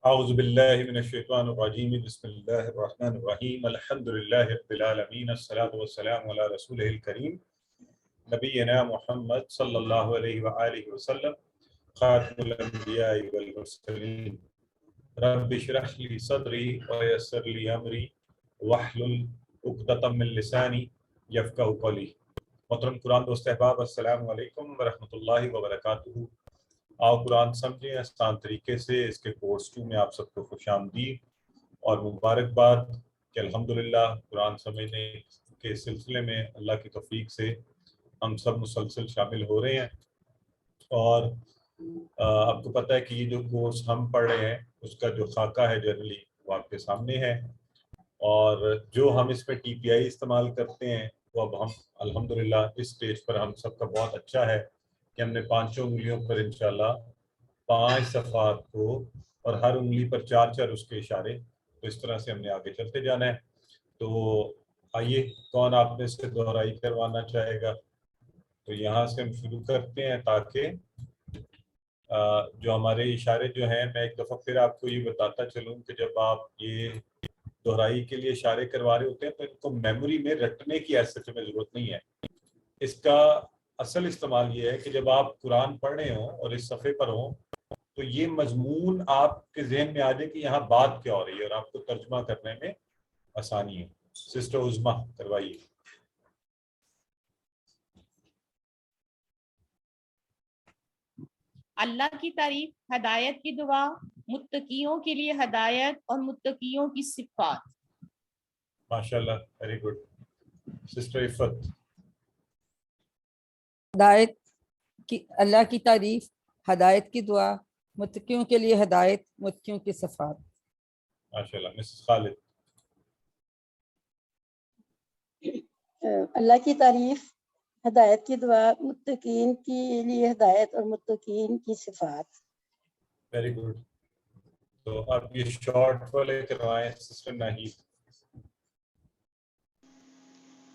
اعوذ باللہ من الشیطان الرجیم بسم اللہ الرحمن الرحیم الحمد للہ رب العالمین الصلاۃ والسلام علی رسولہ الکریم نبینا محمد صلی اللہ علیہ وآلہ وسلم خاتم الانبیاء والمرسلین رب اشرح لی صدری ویسر لی امری واحلل عقدۃ من لسانی یفقہوا قولی۔ محترم قرآن دوست احباب، السلام علیکم ورحمۃ اللہ وبرکاتہ۔ آؤ قرآن سمجھیں آسان طریقے سے۔ اس کے کورس 2 میں آپ سب کو خوش آمدید اور مبارکباد کہ الحمدللہ قرآن سمجھنے کے سلسلے میں اللہ کی توفیق سے ہم سب مسلسل شامل ہو رہے ہیں۔ اور آپ کو پتہ ہے کہ یہ جو کورس ہم پڑھ رہے ہیں اس کا جو خاکہ ہے جنرلی وہ آپ کے سامنے ہے، اور جو ہم اس میں ٹی پی آئی استعمال کرتے ہیں وہ اب ہم الحمدللہ اس سٹیج پر ہم سب کا بہت اچھا ہے کہ ہم نے 5 انگلیوں پر انشاءاللہ 5 صفحات کو اور ہر انگلی پر 4 اس کے اشارے، تو اس طرح سے ہم نے آگے چلتے جانا ہے۔ تو آئیے، کون آپ میں سے دہرائی کروانا چاہے گا؟ تو یہاں سے ہم شروع کرتے ہیں تاکہ جو ہمارے اشارے جو ہیں، میں ایک دفعہ پھر آپ کو یہ بتاتا چلوں کہ جب آپ یہ دہرائی کے لیے اشارے کروا رہے ہوتے ہیں تو ان کو میموری میں رٹنے کی ایسے میں ضرورت نہیں ہے۔ اس کا اصل استعمال یہ ہے کہ جب آپ قرآن پڑھ رہے ہوں اور اس صفحے پر ہوں تو یہ مضمون آپ کے ذہن میں آ جائے کہ یہاں بات کیا ہو رہی ہے اور آپ کو ترجمہ کرنے میں آسانی ہے۔ سسٹر عظمیٰ کروائیے۔ اللہ کی تعریف، ہدایت کی دعا، متقیوں کے لیے ہدایت اور متقیوں کی صفات۔ ماشاءاللہ، ویری گڈ۔ سسٹر عفت۔ ہدایت کی، اللہ کی تعریف، ہدایت کی دعا، متقیوں کے لیے ہدایت، متقیوں کی صفات۔ ماشاءاللہ۔ مسز خالد۔ اللہ کی تعریف، ہدایت کی دعا، متقین کے لیے ہدایت اور متقین کی صفات۔ Very good. تو آپ یہ شارٹ والے کروائیں سسٹر ناہید۔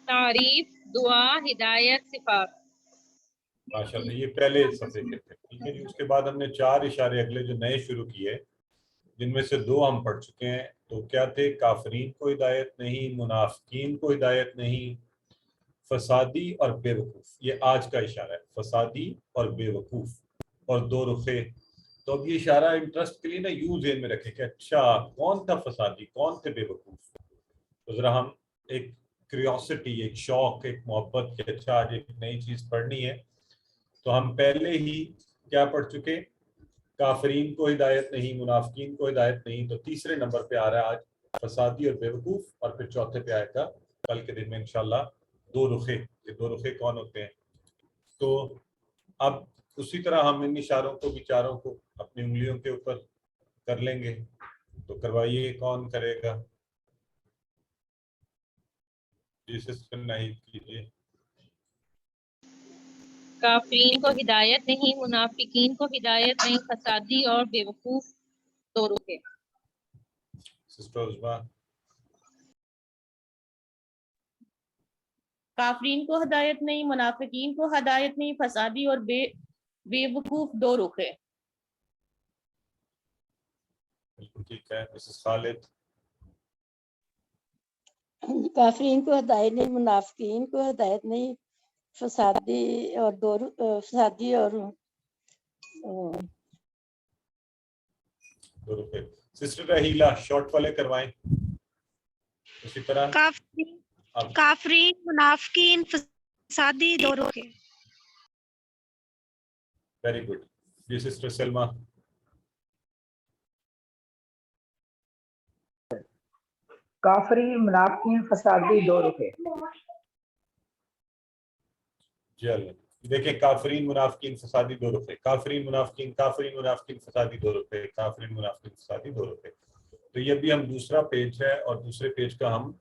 تعریف، دعا، ہدایت، صفات۔ ماشاءاللہ، یہ پہلے صفحے کے تھے، ٹھیک ہے جی۔ اس کے بعد ہم نے 4 اشارے اگلے جو نئے شروع کیے، جن میں سے 2 ہم پڑھ چکے ہیں۔ تو کیا تھے؟ کافرین کو ہدایت نہیں، منافقین کو ہدایت نہیں، فسادی اور بے وقوف۔ یہ آج کا اشارہ ہے، فسادی اور بے وقوف اور 2 رخے۔ تو اب یہ اشارہ انٹرسٹ کے لیے نا یوں ذہن میں رکھیں کہ اچھا کون تھا فسادی، کون تھے بے وقوف۔ تو ذرا ہم ایک کیوریوسٹی، ایک شوق، ایک محبت کہ اچھا آج ایک نئی چیز پڑھنی ہے۔ تو ہم پہلے ہی کیا پڑھ چکے؟ کافرین کو ہدایت نہیں، منافقین کو ہدایت نہیں۔ تو تیسرے نمبر پہ آ رہا ہے آج فسادی اور بے وقوف، اور پھر چوتھے پہ آئے گا کل کے دن میں انشاءاللہ 2 رخے۔ یہ 2 رخے کون ہوتے ہیں؟ تو اب اسی طرح ہم ان اشاروں کو بھی 4 کو اپنی انگلیوں کے اوپر کر لیں گے۔ تو کروائیے، کون کرے گا؟ جی سسٹر نہیں کیجیے۔ کافرین کو ہدایت نہیں، منافقین کو ہدایت نہیں، فسادی اور بے وقوف 2 رخے۔ سسٹر عظمیٰ۔ کافرین کو ہدایت نہیں، منافقین کو ہدایت نہیں، فسادی اور بے وقوف 2 رخے۔ بالکل ٹھیک ہے۔ مسز خالد۔ کافرین کو ہدایت نہیں، منافقین کو ہدایت نہیں، فسادی اور فسادی اور 2 رخے۔ سسٹر رحیلہ شارٹ والے کروائیں اسی طرح۔ کافرین، منافقین، فسادی 2 رخے۔ Very good. جی سسٹر سلمہ۔ کافرین، منافقین، فسادی 2 رخے۔ جی اللہ دیکھیں، کافرین، منافقین، فسادی 2 رخے، کافرین، منافقین، کافرین، منافقین، فسادی 2 رخے، کافرین، منافقین، فسادی 2 رخے۔ تو یہ بھی ہم دوسرا پیج ہے، اور دوسرے پیج کا ہم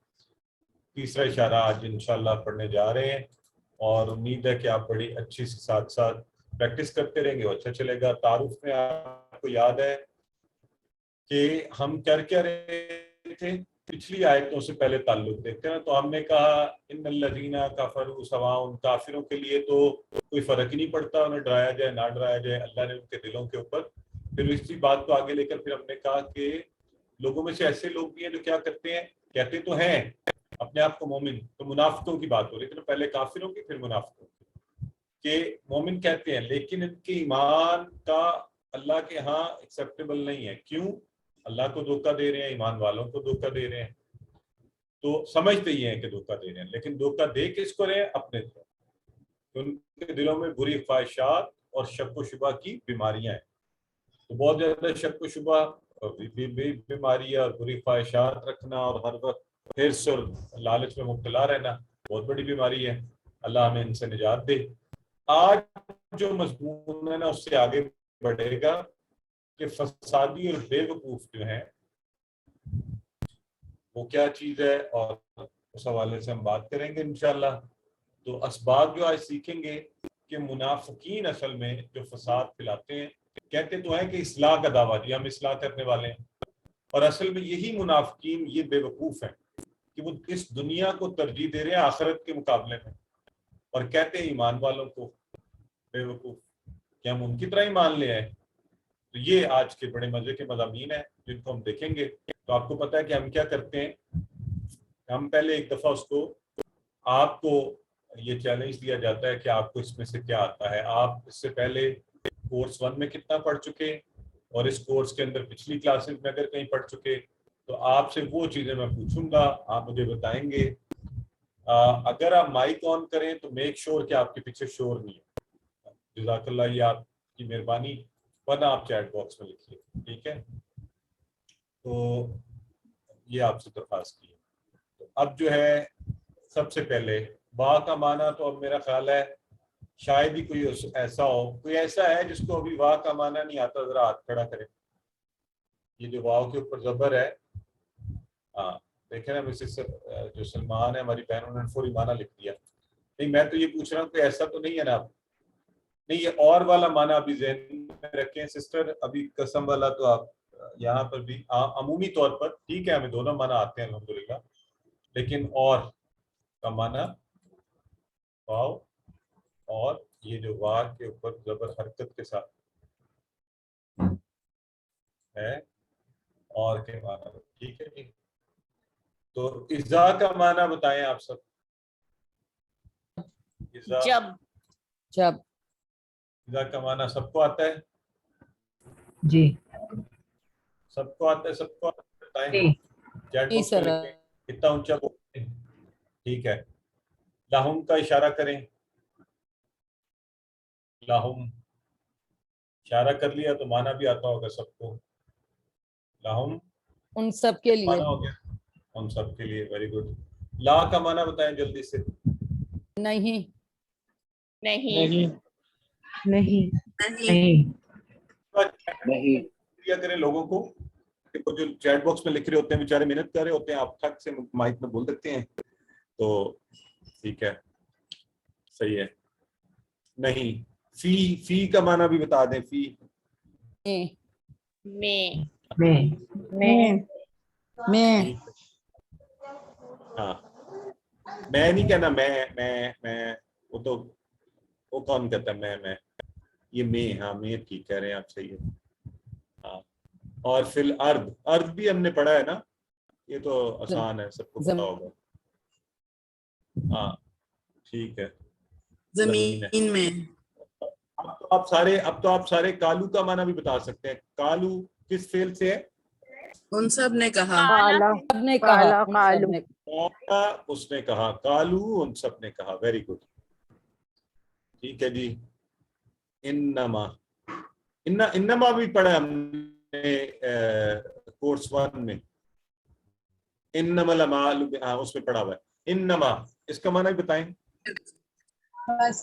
تیسرا اشارہ آج انشاءاللہ پڑھنے جا رہے ہیں، اور امید ہے کہ آپ بڑی اچھی سے ساتھ ساتھ پریکٹس کرتے رہیں گے، اچھا چلے گا۔ تعارف میں آپ کو یاد ہے کہ ہم کیا رہے تھے؟ پچھلی آیتوں سے پہلے تعلق دیکھتے ہیں نا، تو ہم نے کہا ان الذین کفروا سواء، کافروں کے لیے تو کوئی فرق ہی نہیں پڑتا، انہیں ڈرایا جائے نہ ڈرایا جائے، اللہ نے ان کے دلوں کے اوپر پھر اسی بات کو آگے لے کر پھر ہم نے کہا کہ لوگوں میں سے ایسے لوگ بھی ہیں جو کیا کرتے ہیں، کہتے تو ہیں اپنے آپ کو مومن، تو منافقوں کی بات ہو رہی تھی، پہلے کافروں کی پھر منافقوں کی، کہ مومن کہتے ہیں لیکن ان کے ایمان کا اللہ کے ہاں ایکسیپٹیبل نہیں ہے. کیوں؟ اللہ کو دھوکہ دے رہے ہیں، ایمان والوں کو دھوکہ دے رہے ہیں، تو سمجھتے ہی ہیں کہ دھوکہ دے رہے ہیں، لیکن دھوکہ دے کس کو رہے ہیں؟ اپنے کو. ان کے دلوں میں بری خواہشات اور شک و شبہ کی بیماریاں ہیں. تو بہت زیادہ شک و شبہ بیماری اور بری خواہشات رکھنا اور ہر وقت حرص اور لالچ میں مبتلا رہنا بہت بڑی بیماری ہے. اللہ ہمیں ان سے نجات دے. آج جو مضمون ہے نا اس سے آگے بڑھے گا کہ فسادی اور بے وقوف جو ہیں وہ کیا چیز ہے، اور اس حوالے سے ہم بات کریں گے انشاءاللہ. تو اسباب جو آج سیکھیں گے کہ منافقین اصل میں جو فساد پھیلاتے ہیں، کہتے تو ہیں کہ اصلاح کا دعویٰ، جی ہم اصلاح کرنے والے ہیں، اور اصل میں یہی منافقین یہ بے وقوف ہیں کہ وہ اس دنیا کو ترجیح دے رہے ہیں آخرت کے مقابلے میں، اور کہتے ہیں ایمان والوں کو بے وقوف کہ ہم ان کی طرح ہی مان لے آئے. تو یہ آج کے بڑے مزے کے مضامین ہیں جن کو ہم دیکھیں گے. تو آپ کو پتہ ہے کہ ہم کیا کرتے ہیں، ہم پہلے ایک دفعہ اس کو، آپ کو یہ چیلنج دیا جاتا ہے کہ آپ کو اس میں سے کیا آتا ہے. آپ اس سے پہلے کورس 1 میں کتنا پڑھ چکے، اور اس کورس کے اندر پچھلی کلاسز میں اگر کہیں پڑھ چکے تو آپ سے وہ چیزیں میں پوچھوں گا، آپ مجھے بتائیں گے. اگر آپ مائک آن کریں تو میک شور کہ آپ کے پیچھے شور نہیں ہے. جزاک اللہ، یہ آپ کی مہربانی، ورنہ آپ چیٹ باکس میں لکھیے، ٹھیک ہے. تو یہ آپ سے درخواست کی ہے. تو اب جو ہے سب سے پہلے با کا معنی تو اب میرا خیال ہے شاید ہی کوئی ایسا ہو، کوئی ایسا ہے جس کو ابھی واہ کا معنی نہیں آتا، ذرا ہاتھ کھڑا کرے. یہ جو واو کے اوپر زبر ہے، ہاں دیکھیں نا، مسز جو سلمان ہے ہماری بہن، انہوں نے فوری معنی لکھ دیا. نہیں میں تو یہ پوچھ رہا ہوں کہ ایسا تو نہیں ہے نا آپ؟ نہیں، یہ اور والا معنی ابھی ذہن میں رکھیں سسٹر. ابھی قسم والا تو آپ یہاں پر بھی عمومی طور پر ٹھیک ہے، ہمیں دونوں معنی آتے ہیں الحمدللہ، لیکن اور کا معنی واو، اور یہ جو واو کے اوپر زبر حرکت کے ساتھ ہے، اور کے معنی، ٹھیک ہے جی. تو اذا کا معنی بتائیں آپ سب. اذا، جب. جب. اذا کا معنی سب کو آتا ہے؟ جی سب کو آتا ہے؟ سب کو آتا ہے؟ بتائیں جی چیٹ جی باکس میں سر. لکھیں، اتنا اونچا بولیں. ٹھیک ہے، لاہم کا اشارہ کریں. لاہم اشارہ کر لیا تو معنی بھی آتا ہوگا سب کو. لاہم ان سب کے لیے. معنی ہو گیا ہم سب کے لیے. Very good. لا کا معنی بتائیں جلدی سے. نہیں. نہیں. نہیں نہیں نہیں کیا کریں لوگوں کو کہ جو چیٹ باکس میں لکھ رہے ہوتے ہیں بیچارے محنت کر رہے ہوتے ہیں، آپ ٹھک سے مائک میں بول سکتے ہیں تو ٹھیک ہے، صحیح ہے. نہیں. فی کا معنی بھی بتا دیں. فی میں. میں ہاں، میں نہیں کہنا، میں وہ تو وہ کون کہتا ہے میں یہ میں، ہاں میں ٹھیک کہہ رہے ہیں آپ، صحیح ہے. ہاں، اور فی الارض، ارض بھی ہم نے پڑھا ہے نا، یہ تو آسان ہے، سب کو پتا ہوگا. ہاں ٹھیک ہے، زمین میں. اب تو آپ سارے کالو کا معنی بھی بتا سکتے ہیں. کالو کس فعل سے ہے؟ ان سب نے کہا. سب نے کہا. ان سب نے. اس نے کہا. کالو ان سب نے کہا. ویری گڈ، ٹھیک ہے جی. انما بھی پڑھا ہم نے کورس 1 میں. انما الاعمال، اس میں پڑھا ہوا ہے. انما اس کا معنی بھی بتائیں. بس.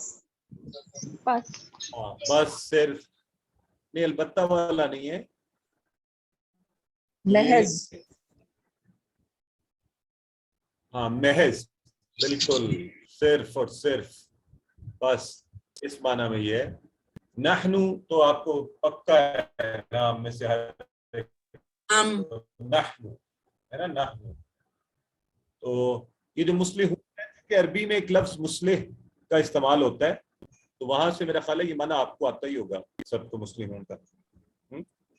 بس صرف نہیں، البتہ والا نہیں ہے. محض. ہاں محض، بالکل، صرف اور صرف، بس اس معنی میں یہ ہے. نحنو تو آپ کو پکا ہے نام میں سے ہم. نحنو ہے نا، نحنو. تو یہ جو مصلح ہے کہ عربی میں ایک لفظ مصلح کا استعمال ہوتا ہے، تو وہاں سے میرا خیال ہے یہ معنی آپ کو آتا ہی ہوگا سب کو مسلموں کا.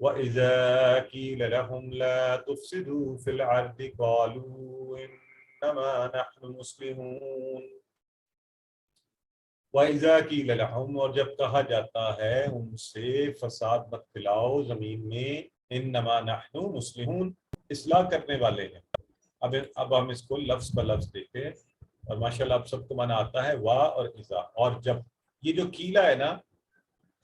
وإذا قيل لهم لا تفسدوا في الأرض قالوا إنما نحن مسلمون وَإِذَا قِيلَ لَهُمْ اور جب کہا جاتا ہے ان سے فساد مت پھیلاؤ زمین میں انما نحن مصلحون اصلاح کرنے والے ہیں. اب ہم اس کو لفظ بہ لفظ دیکھتے ہیں اور ماشاءاللہ آپ سب کو معنی آتا ہے وا اور اذا. اور جب یہ جو قیلا ہے نا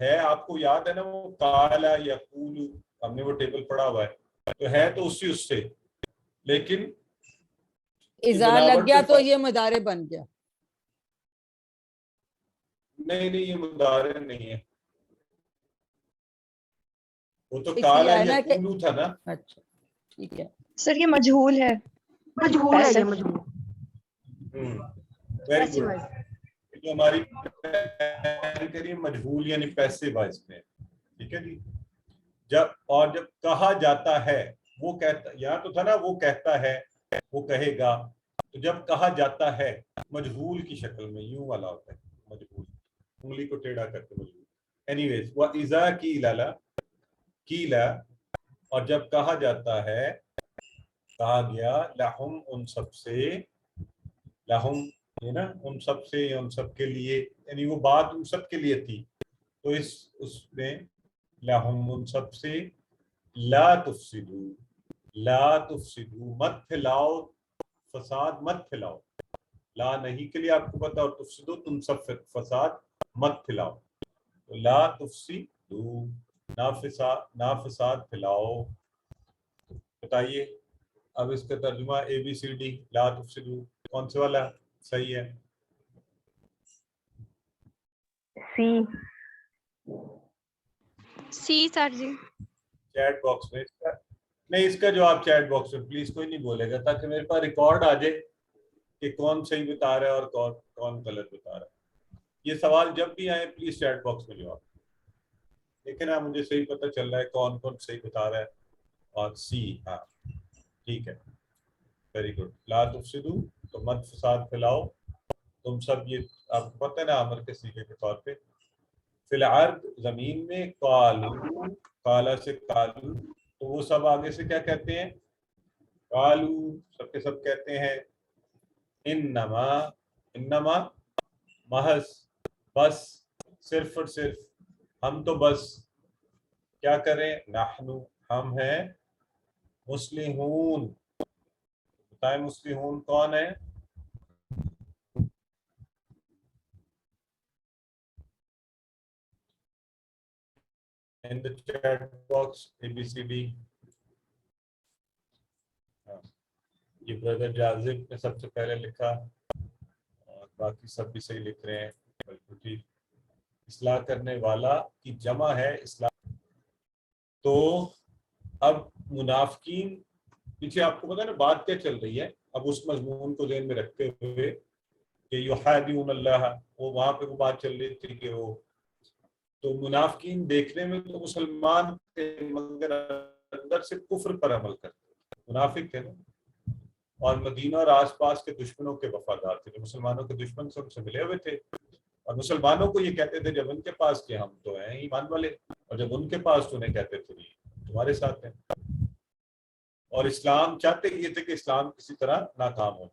ہے آپ کو یاد ہے نا وہ قالا یقول ہم نے وہ ٹیبل پڑھا ہوا ہے تو ہے تو اسی اس سے لیکن اذا لگ گیا تو یہ مضارع بن گیا. نہیں یہ مضارع نہیں ہے وہ تو قالا یقول تھا نا. اچھا ٹھیک ہے سر یہ مجہول ہے. مجہول ہے یہ مجہول. Very good. جو ہماری کریے مجہول یعنی پیسے وائز میں ٹھیک ہے جی. جب کہا جاتا ہے وہ کہتا یا تو تھا نا وہ کہتا ہے وہ کہے گا تو جب کہا جاتا ہے مجہول کی شکل میں یوں والا ہوتا ہے مجہول انگلی کو ٹیڑھا کر کے مجہول. اینی ویز وَإِذَا قِيلَ اور جب کہا جاتا ہے کہا گیا لہم ان سب سے لہم ہے نا ان سب سے ان سب کے لیے یعنی وہ بات ان سب کے لیے تھی تو اس میں لہم ان سب سے لا تفسدو مت پھیلاؤ فساد مت پھیلاؤ. لا نہیں کے لیے آپ کو پتا اور تفسدو تم سب فساد مت پھیلاؤ. تو لا تفسدو نا فساد پھیلاؤ. بتائیے اب اس کا ترجمہ اے بی سی ڈی لا تفسدو کون سے والا صحیح ہے؟ سی سر جی. چیٹ باکس میں نہیں اس کا جواب چیٹ باکس میں پلیز کوئی نہیں بولے گا تاکہ میرے پاس ریکارڈ آ جائے کہ کون صحیح بتا رہا ہے اور کون غلط بتا رہا ہے. یہ سوال جب بھی آئے پلیز چیٹ باکس میں جواب دیکھیں نا مجھے صحیح پتہ چل رہا ہے کون صحیح بتا رہا ہے. اور سی ہاں ٹھیک ہے ویری گڈ. لا تفسدو تو مت فساد پھیلاؤ تم سب. یہ آپ کو پتہ ہے نا امر کے صیغے کے طور پہ فی الارض زمین میں قالو قالا سے قالو تو وہ سب آگے سے کیا کہتے ہیں قالو سب کے سب کہتے ہیں انما محض بس صرف اور صرف ہم تو بس کیا کریں نحنو ہم ہیں مسلمون. بتائیں مسلمون کون ہے؟ in the chat box ABCD. یہ بردر جازب نے سب سے پہلے لکھا اور باقی سب بھی صحیح لکھ رہے ہیں بالکل ٹھیک. اصلاح کرنے والا کی جمع ہے اصلاح. تو اب منافقین پیچھے آپ کو پتا ہے نا بات کیا چل رہی ہے. اب اس مضمون کو ذہن میں رکھتے ہوئے کہ یحادون اللہ وہ وہاں پہ وہ بات چل رہی تھی کہ وہ تو منافقین دیکھنے میں تو مسلمان تھے مگر اندر سے کفر پر عمل کرتے منافق تھے نا. اور مدینہ اور آس پاس کے دشمنوں کے وفادار تھے جو مسلمانوں کے دشمن سے ان سے ملے ہوئے تھے اور مسلمانوں کو یہ کہتے تھے جب ان کے پاس کہ ہم تو ہیں ایمان والے اور جب ان کے پاس تو انہیں کہتے تھے تمہارے ساتھ ہیں. اور اسلام چاہتے یہ تھے کہ اسلام کسی طرح ناکام ہو.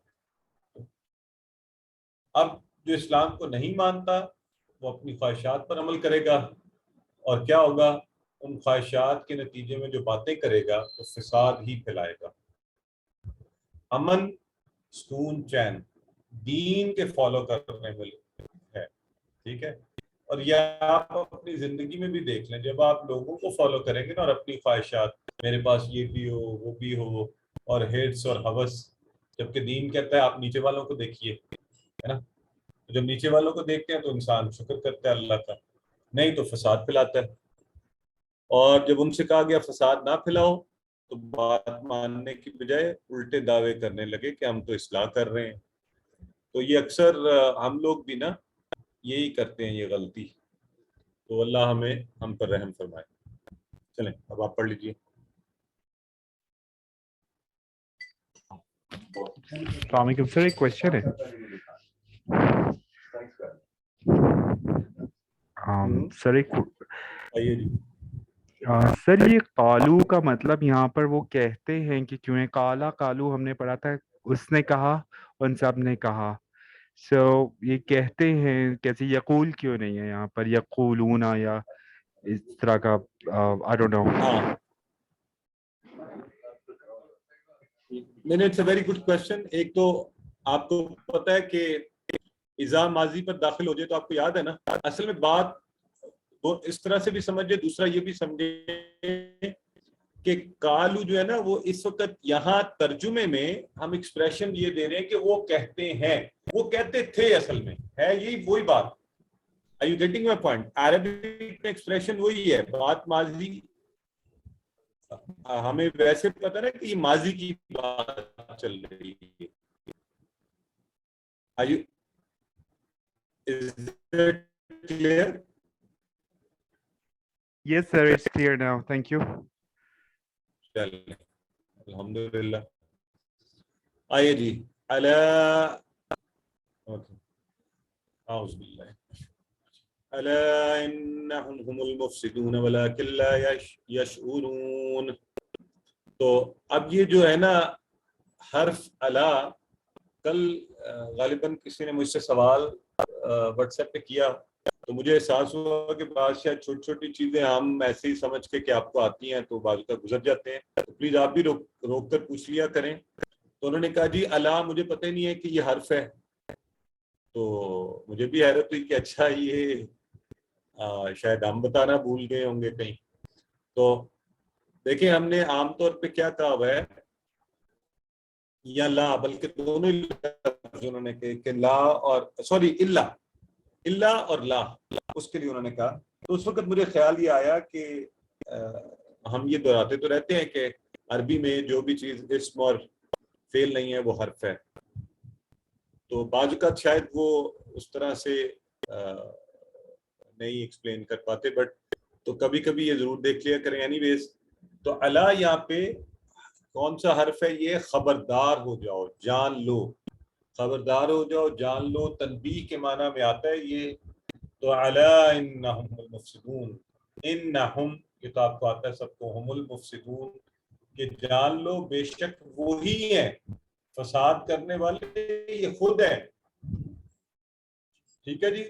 اب جو اسلام کو نہیں مانتا وہ اپنی خواہشات پر عمل کرے گا اور کیا ہوگا ان خواہشات کے نتیجے میں جو باتیں کرے گا تو فساد ہی پھیلائے گا. امن سکون چین دین کے فالو کرنے میں ہے ٹھیک ہے. اور یہ آپ اپنی زندگی میں بھی دیکھ لیں جب آپ لوگوں کو فالو کریں گے نا اور اپنی خواہشات میرے پاس یہ بھی ہو وہ بھی ہو اور ہیٹس اور ہوس جبکہ دین کہتا ہے آپ نیچے والوں کو دیکھیے ہے نا. جب نیچے والوں کو دیکھتے ہیں تو انسان شکر کرتا ہے اللہ کا نہیں تو فساد پھیلاتا ہے. اور جب ان سے کہا گیا فساد نہ پھیلاؤ تو بات ماننے کی بجائے الٹے دعوے کرنے لگے کہ ہم تو اصلاح کر رہے ہیں. تو یہ اکثر ہم لوگ بھی نا یہی کرتے ہیں یہ غلطی. تو اللہ ہم پر رحم فرمائے. چلیں اب آپ پڑھ لیجیے. السلام علیکم سر ایک کوشچن ہے سر ایک آئیے جی. سر یہ قالو کا مطلب یہاں پر وہ کہتے ہیں کہ کیوں ہے کالا قالو ہم نے پڑھا تھا اس نے کہا ان سب نے کہا سو یہ کہتے ہیں کیسے یقول کیوں نہیں ہے یہاں پر یقولون یا اس طرح کا I don't know. ہاں نہیں it's a very good question. ایک تو آپ کو پتا ہے کہ اذا ماضی پر داخل ہو جائے تو آپ کو یاد ہے نا اصل میں بات وہ اس طرح سے بھی سمجھے. دوسرا یہ بھی سمجھے کہ کالو جو ہے نا وہ اس وقت یہاں ترجمے میں ہم ایکسپریشن یہ دے رہے ہیں کہ وہ کہتے ہیں, وہ کہتے تھے اصل میں ہے یہی وہی بات. Are you getting my point? Arabic میں ایکسپریشن وہی ہے. بات ماضی ہمیں ویسے پتا نا کہ یہ ماضی کی بات چل رہی ہے. Is that clear? Yes sir, it's clear now. Thank you. چلیں الحمدللہ. آئیے جی الا اعوذ باللہ الا انہم هم المفسدون ولکن لا یشعرون. تو اب یہ جو ہے نا حرف الا, کل غالباً کسی نے مجھ سے سوال واٹس ایپ پہ کیا تو مجھے احساس ہوا کہ بعض شاید چھوٹی چھوٹی چیزیں ہم ایسے ہی سمجھ کے کہ آپ کو آتی ہیں تو بعض کا گزر جاتے ہیں, تو پلیز آپ بھی روک کر پوچھ لیا کریں. تو انہوں نے کہا جی الا مجھے پتہ ہی نہیں ہے کہ یہ حرف ہے. تو مجھے بھی حیرت ہوئی کہ اچھا یہ شاید ہم بتانا بھول گئے ہوں گے کہیں. تو دیکھیں ہم نے عام طور پہ کیا کہا ہوا ہے یا لا, بلکہ دونوں انہوں نے کہ لا اور سوری اللہ اور لا اس کے لیے انہوں نے کہا. تو اس وقت مجھے خیال یہ آیا کہ ہم یہ دہراتے تو رہتے ہیں کہ عربی میں جو بھی چیز اسم اور فعل نہیں ہے وہ حرف ہے. تو بعض اوقات شاید وہ اس طرح سے نہیں ایکسپلین کر پاتے, بٹ تو کبھی کبھی یہ ضرور دیکھ لیا کریں. اینی ویز تو الا یہاں پہ کون سا حرف ہے؟ یہ خبردار ہو جاؤ, جان لو, خبردار ہو جاؤ, جان لو. تنبیہ کے معنی میں آتا ہے یہ. تو الا انہم المفسدون, انہم یہ تو آپ کو آتا ہے سب کو, ہم المفسدون کہ جان لو بے شک وہی ہیں فساد کرنے والے, یہ خود ہے. ٹھیک ہے جی.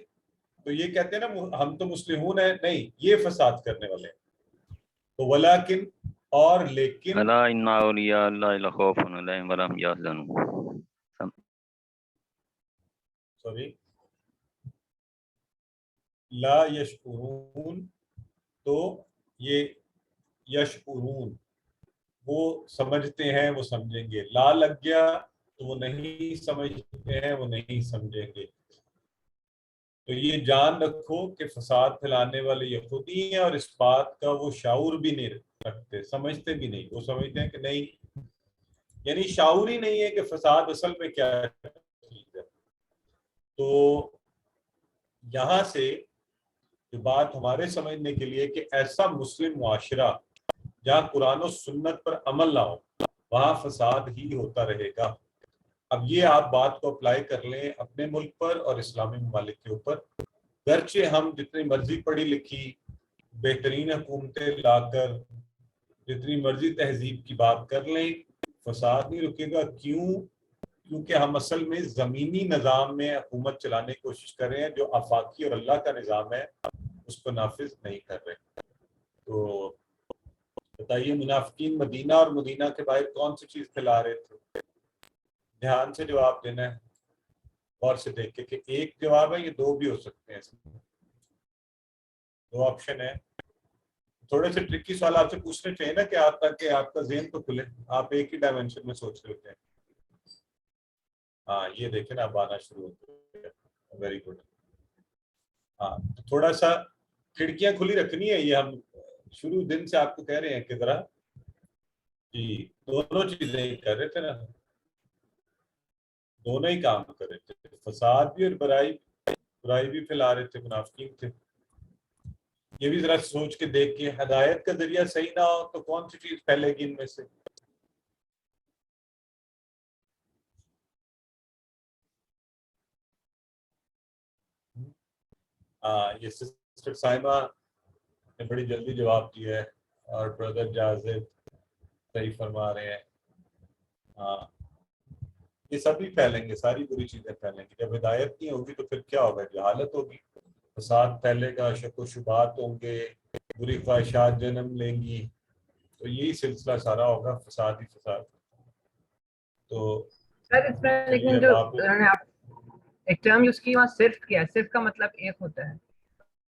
تو یہ کہتے ہیں نا ہم تو مسلمون ہیں, نہیں یہ فساد کرنے والے ہیں. تو ولیکن اور لیکن الا ان اولیاء اللہ لا خوف علیہم ولا هم یحزنون. سوری لا یشعرون, تو یہ یشعرون وہ سمجھتے ہیں, وہ سمجھیں گے. لا لگ گیا تو وہ نہیں سمجھتے ہیں, وہ نہیں سمجھیں گے. تو یہ جان رکھو کہ فساد پھیلانے والے یہ خود ہی ہیں, اور اس بات کا وہ شعور بھی نہیں رکھتے, سمجھتے بھی نہیں. وہ سمجھتے ہیں کہ نہیں, یعنی شعور ہی نہیں ہے کہ فساد اصل میں کیا چیز ہے. تو یہاں سے جو بات ہمارے سمجھنے کے لیے کہ ایسا مسلم معاشرہ جہاں قرآن و سنت پر عمل نہ ہو وہاں فساد ہی ہوتا رہے گا. اب یہ آپ بات کو اپلائی کر لیں اپنے ملک پر اور اسلامی ممالک کے اوپر. گرچہ ہم جتنی مرضی پڑھی لکھی بہترین حکومتیں لا کر جتنی مرضی تہذیب کی بات کر لیں, فساد نہیں رکے گا. کیوں؟ کیونکہ ہم اصل میں زمینی نظام میں حکومت چلانے کی کوشش کر رہے ہیں, جو آفاقی اور اللہ کا نظام ہے اس کو نافذ نہیں کر رہے. تو بتائیے منافقین مدینہ اور مدینہ کے باہر کون سی چیز پھیلا رہے تھے؟ دھیان سے جواب دینا ہے, غور سے دیکھ کے کہ ایک جواب ہے, یہ دو بھی ہو سکتے ہیں. دو آپشن ہے. تھوڑے سے ٹرکی سوال آپ سے پوچھنے چاہیے نا کہ آپ تاکہ آپ کا ذہن تو کھلے, آپ ایک ہی ڈائمینشن میں سوچ رہے ہوتے ہیں. ہاں یہ دیکھیں نا اب آنا شروع ہوتے ہیں. Very good. ہاں تھوڑا سا کھڑکیاں کھلی رکھنی ہے, یہ ہم شروع دن سے آپ کو کہہ رہے ہیں کہ ذرا جی دونوں چیزیں ہی کر رہے تھے نا, دونوں ہی کام کر رہے تھے, فساد بھی اور برائی بھی پھیلا رہے تھے, منافقین تھے. یہ بھی ذرا سوچ کے دیکھ کے ہدایت کا ذریعہ صحیح نہ ہو تو کون سی چیز پھیلے گی ان میں سے؟ یہ سسٹر صاحبہ نے بڑی جلدی جواب دیا ہے اور برادر جازب صحیح فرما رہے ہیں. ہاں یہ سبھی پھیلیں گے, ساری بری چیزیں پھیلیں گی. جب ہدایت نہیں ہوگی تو پھر کیا ہوگا؟ جہالت ہوگی, فساد پھیلے گا, شک و شبہات ہوں گے, بری خواہشات جنم لیں گی, تو یہی سلسلہ سارا ہوگا, فساد ہی فساد. تو سر اس میں لیکن جو انہوں نے آپ ایک ٹرم یوز کی وہاں صرف کیا ہے, صرف کا مطلب ایک ہوتا ہے,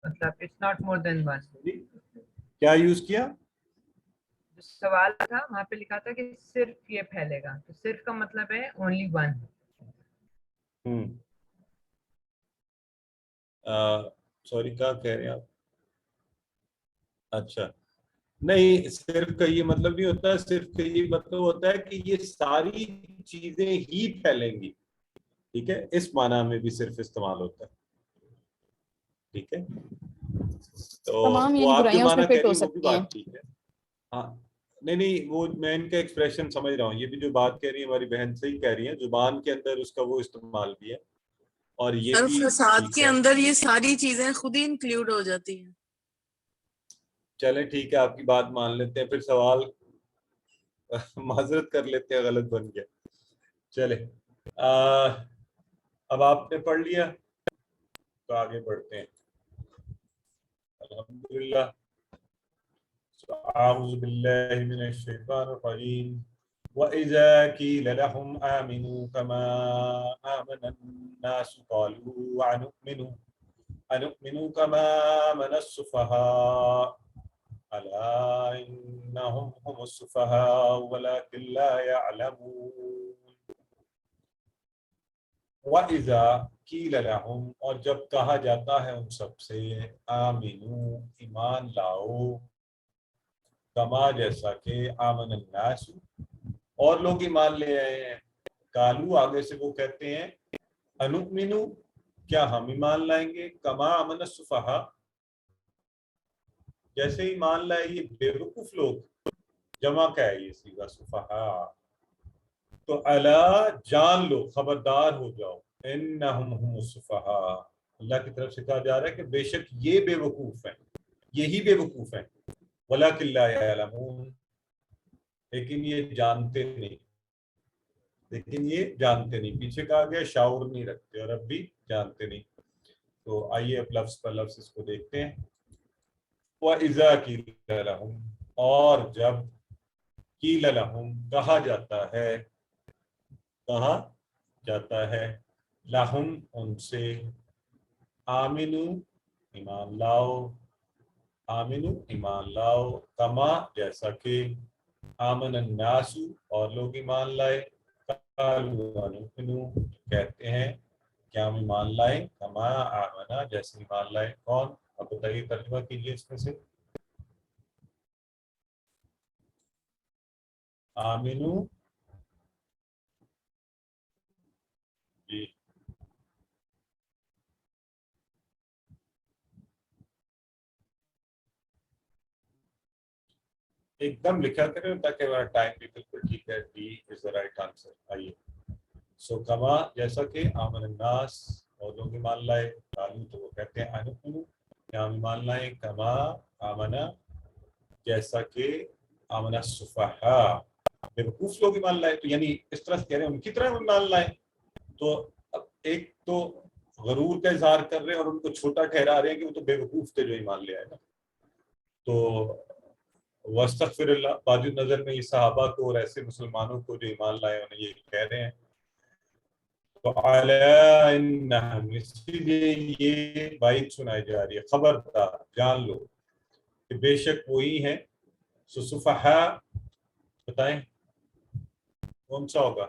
مطلب it's not more than one. کیا یوز کیا؟ جو سوال تھا وہاں پہ لکھا تھا کہ صرف یہ پھیلے گا, تو صرف کا مطلب ہے اونلی ون. سوری کیا کہہ رہے ہیں آپ؟ اچھا نہیں, صرف کا یہ مطلب نہیں ہوتا, صرف کا یہ مطلب ہوتا ہے کہ یہ ساری چیزیں ہی پھیلیں گی. ٹھیک ہے, اس معنی میں بھی صرف استعمال ہوتا ہے. ٹھیک ہے, تو تمام وہ یعنی آپ جو برائیاں اس میں معنی کہہ فٹ رہی ہو ہیں وہ بھی سکتی ہیں. بات ٹھیک ہے. ہاں نہیں وہ میں ان کا ایکسپریشن سمجھ رہا ہوں. یہ بھی جو بات کہہ رہی ہے ہماری بہن صحیح کہہ رہی ہیں, زبان کے اندر اس کا وہ استعمال بھی ہے, اور یہ سر بھی فساد ٹھیک کے ہے. اندر یہ ساری چیزیں خود ہی انکلوڈ ہو جاتی ہیں. چلیں ٹھیک ہے, آپ کی بات مان لیتے ہیں, پھر سوال معذرت کر لیتے ہیں, غلط بن گیا. چلے اب آپ نے پڑھ لیا تو آگے بڑھتے ہیں. الحمدللہ. اعوذ باللہ من الشیطان الرجیم. وَإِذَا قِيلَ لَهُمْ آمِنُوا كَمَا آمَنَ النَّاسُ قَالُوا أَنُؤْمِنُ كَمَا آمَنَ السُّفَهَاءُ أَلَا إِنَّهُمْ هُمُ السُّفَهَاءُ وَلَكِنْ لَا يَعْلَمُونَ. وَإِذَا قِيلَ لَهُمْ, اور جب کہا جاتا ہے ان سب سے, آمنو, ایمان لاؤ, کما, جیسا کہ, آمن الناس, اور لوگ ایمان لے آئے ہیں. کالو, آگے سے وہ کہتے ہیں, انؤمنو, کیا ہم ایمان لائیں گے, کما آمن السفہاء, جیسے ایمان لائے یہ بے وقوف لوگ. جمع کیا ہے یہ صیغہ سفہاء, تو الا, جان لو, خبردار ہو جاؤ, انہم ہم السفہاء, اللہ کی طرف سے کہا جا رہا ہے کہ بے شک یہ بے وقوف ہیں, یہی بے وقوف ہیں. وَلَكِنْ لَا يَعْلَمُونَ, لیکن یہ جانتے نہیں, پیچھے کہا گیا شعور نہیں رکھتے, اور اب بھی جانتے نہیں. تو آئیے اب لفظ پر لفظ اس کو دیکھتے ہیں. وَإِذَا قِيلَ لَهُمْ, اور جب, قِيلَ لَهُمْ, کہا جاتا ہے, لَهُمْ, ان سے, آمنو, ایمان لاؤ, آمنو, ایمان لاؤ, کما, جیسا کہ, آمن الناس, اور لوگ ایمان لائے, قالوا نؤمن, کہتے ہیں کیا ہم ایمان لائیں, کما آمنا, جیسے ایمان لائے. کون؟ اب بتائیے, ترجمہ کیجیے اس میں سے. آمنو, جی ایک دم لکھا کریں تاکہ ہمارا ٹائم بھی بالکل ٹھیک ہے. D is the right answer. آئیے. سو کما, جیسا کہ, آمن الناس, اور لوگ ایمان لائے, قالوا, تو وہ کہتے ہیں, انؤمن, کیا ہم ایمان لائیں, کما آمنا, جیسا کہ, آمن السفہاء, بے وقوف لوگ ایمان لائے. تو یعنی اس طرح کہہ رہے ہیں ان کی طرح ایمان لائیں. تو اب ایک تو غرور کا اظہار کر رہے ہیں اور ان کو چھوٹا ٹھہرا رہے ہیں کہ وہ تو بے وقوف تھے جو ایمان لے آئے نا. تو واستغفر اللہ, باجو نظر میں یہ صحابہ کو اور ایسے مسلمانوں کو جو ایمان لائے انہیں یہ کہہ رہے ہیں. تو الا انہم, اسی لیے یہ بائت سنائی جا رہی ہے, خبردار, جان لو کہ بے شک وہی ہیں. سفہاء, بتائیں کون سا ہوگا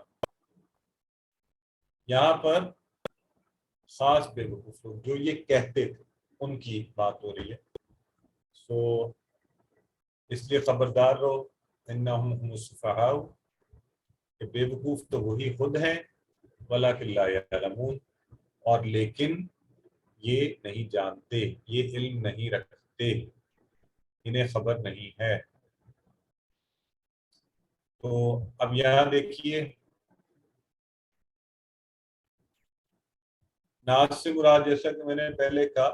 یہاں پر؟ خاص بے وقوف لوگ جو یہ کہتے تھے ان کی بات ہو رہی ہے. سو اس لیے خبردار رہو, انہم ہم السفہاء, کہ بے وقوف تو وہی خود ہیں, وَلَكِنْ لَا يَعْلَمُونَ, اور لیکن یہ نہیں جانتے, یہ علم نہیں رکھتے, انہیں خبر نہیں ہے. تو اب یہاں دیکھیے, ناس سے مراد, جیسا کہ میں نے پہلے کہا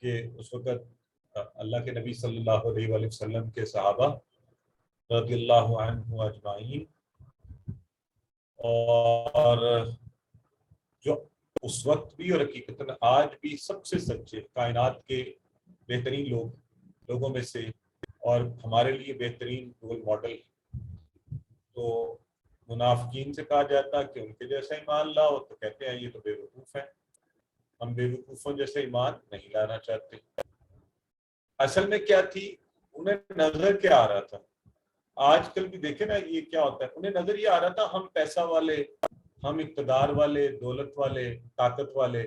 کہ اس وقت اللہ کے نبی صلی اللہ علیہ وآلہ وسلم کے صحابہ رضی اللہ عنہ اجمعین، اور جو اس وقت بھی اور حقیقتاً آج بھی سب سے سچے کائنات کے بہترین لوگوں میں سے اور ہمارے لیے بہترین رول ماڈل، تو منافقین سے کہا جاتا کہ ان کے جیسا ایمان لاؤ، تو کہتے ہیں یہ تو بے وقوف ہیں، ہم بے وقوفوں جیسے ایمان نہیں لانا چاہتے۔ اصل میں کیا تھی، انہیں نظر کیا آ رہا تھا؟ آج کل بھی دیکھیں نا یہ کیا ہوتا ہے، انہیں نظر یہ آ رہا تھا ہم پیسہ والے، ہم اقتدار والے، دولت والے، طاقت والے،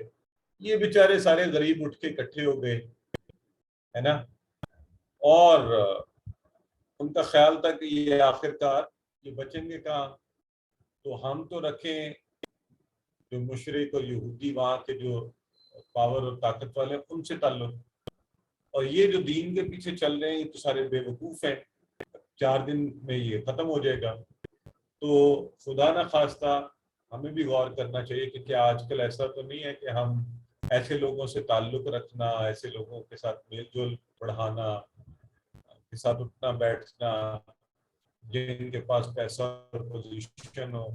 یہ بیچارے سارے غریب اٹھ کے اکٹھے ہو گئے، ہے نا، اور ان کا خیال تھا کہ یہ آخر کار یہ بچیں گے کہاں، تو ہم تو رکھیں جو مشرک اور یہودی وہاں کے جو پاور اور طاقت والے ہیں ان سے تعلق، اور یہ جو دین کے پیچھے چل رہے ہیں یہ تو سارے بے وقوف ہیں، 4 دن میں یہ ختم ہو جائے گا۔ تو خدا نہ خواستہ ہمیں بھی غور کرنا چاہیے کہ کیا آج کل ایسا تو نہیں ہے کہ ہم ایسے لوگوں سے تعلق رکھنا، ایسے لوگوں کے ساتھ میل جول بڑھانا، کے ساتھ اٹھنا بیٹھنا، جن کے پاس پیسہ اور پوزیشن ہو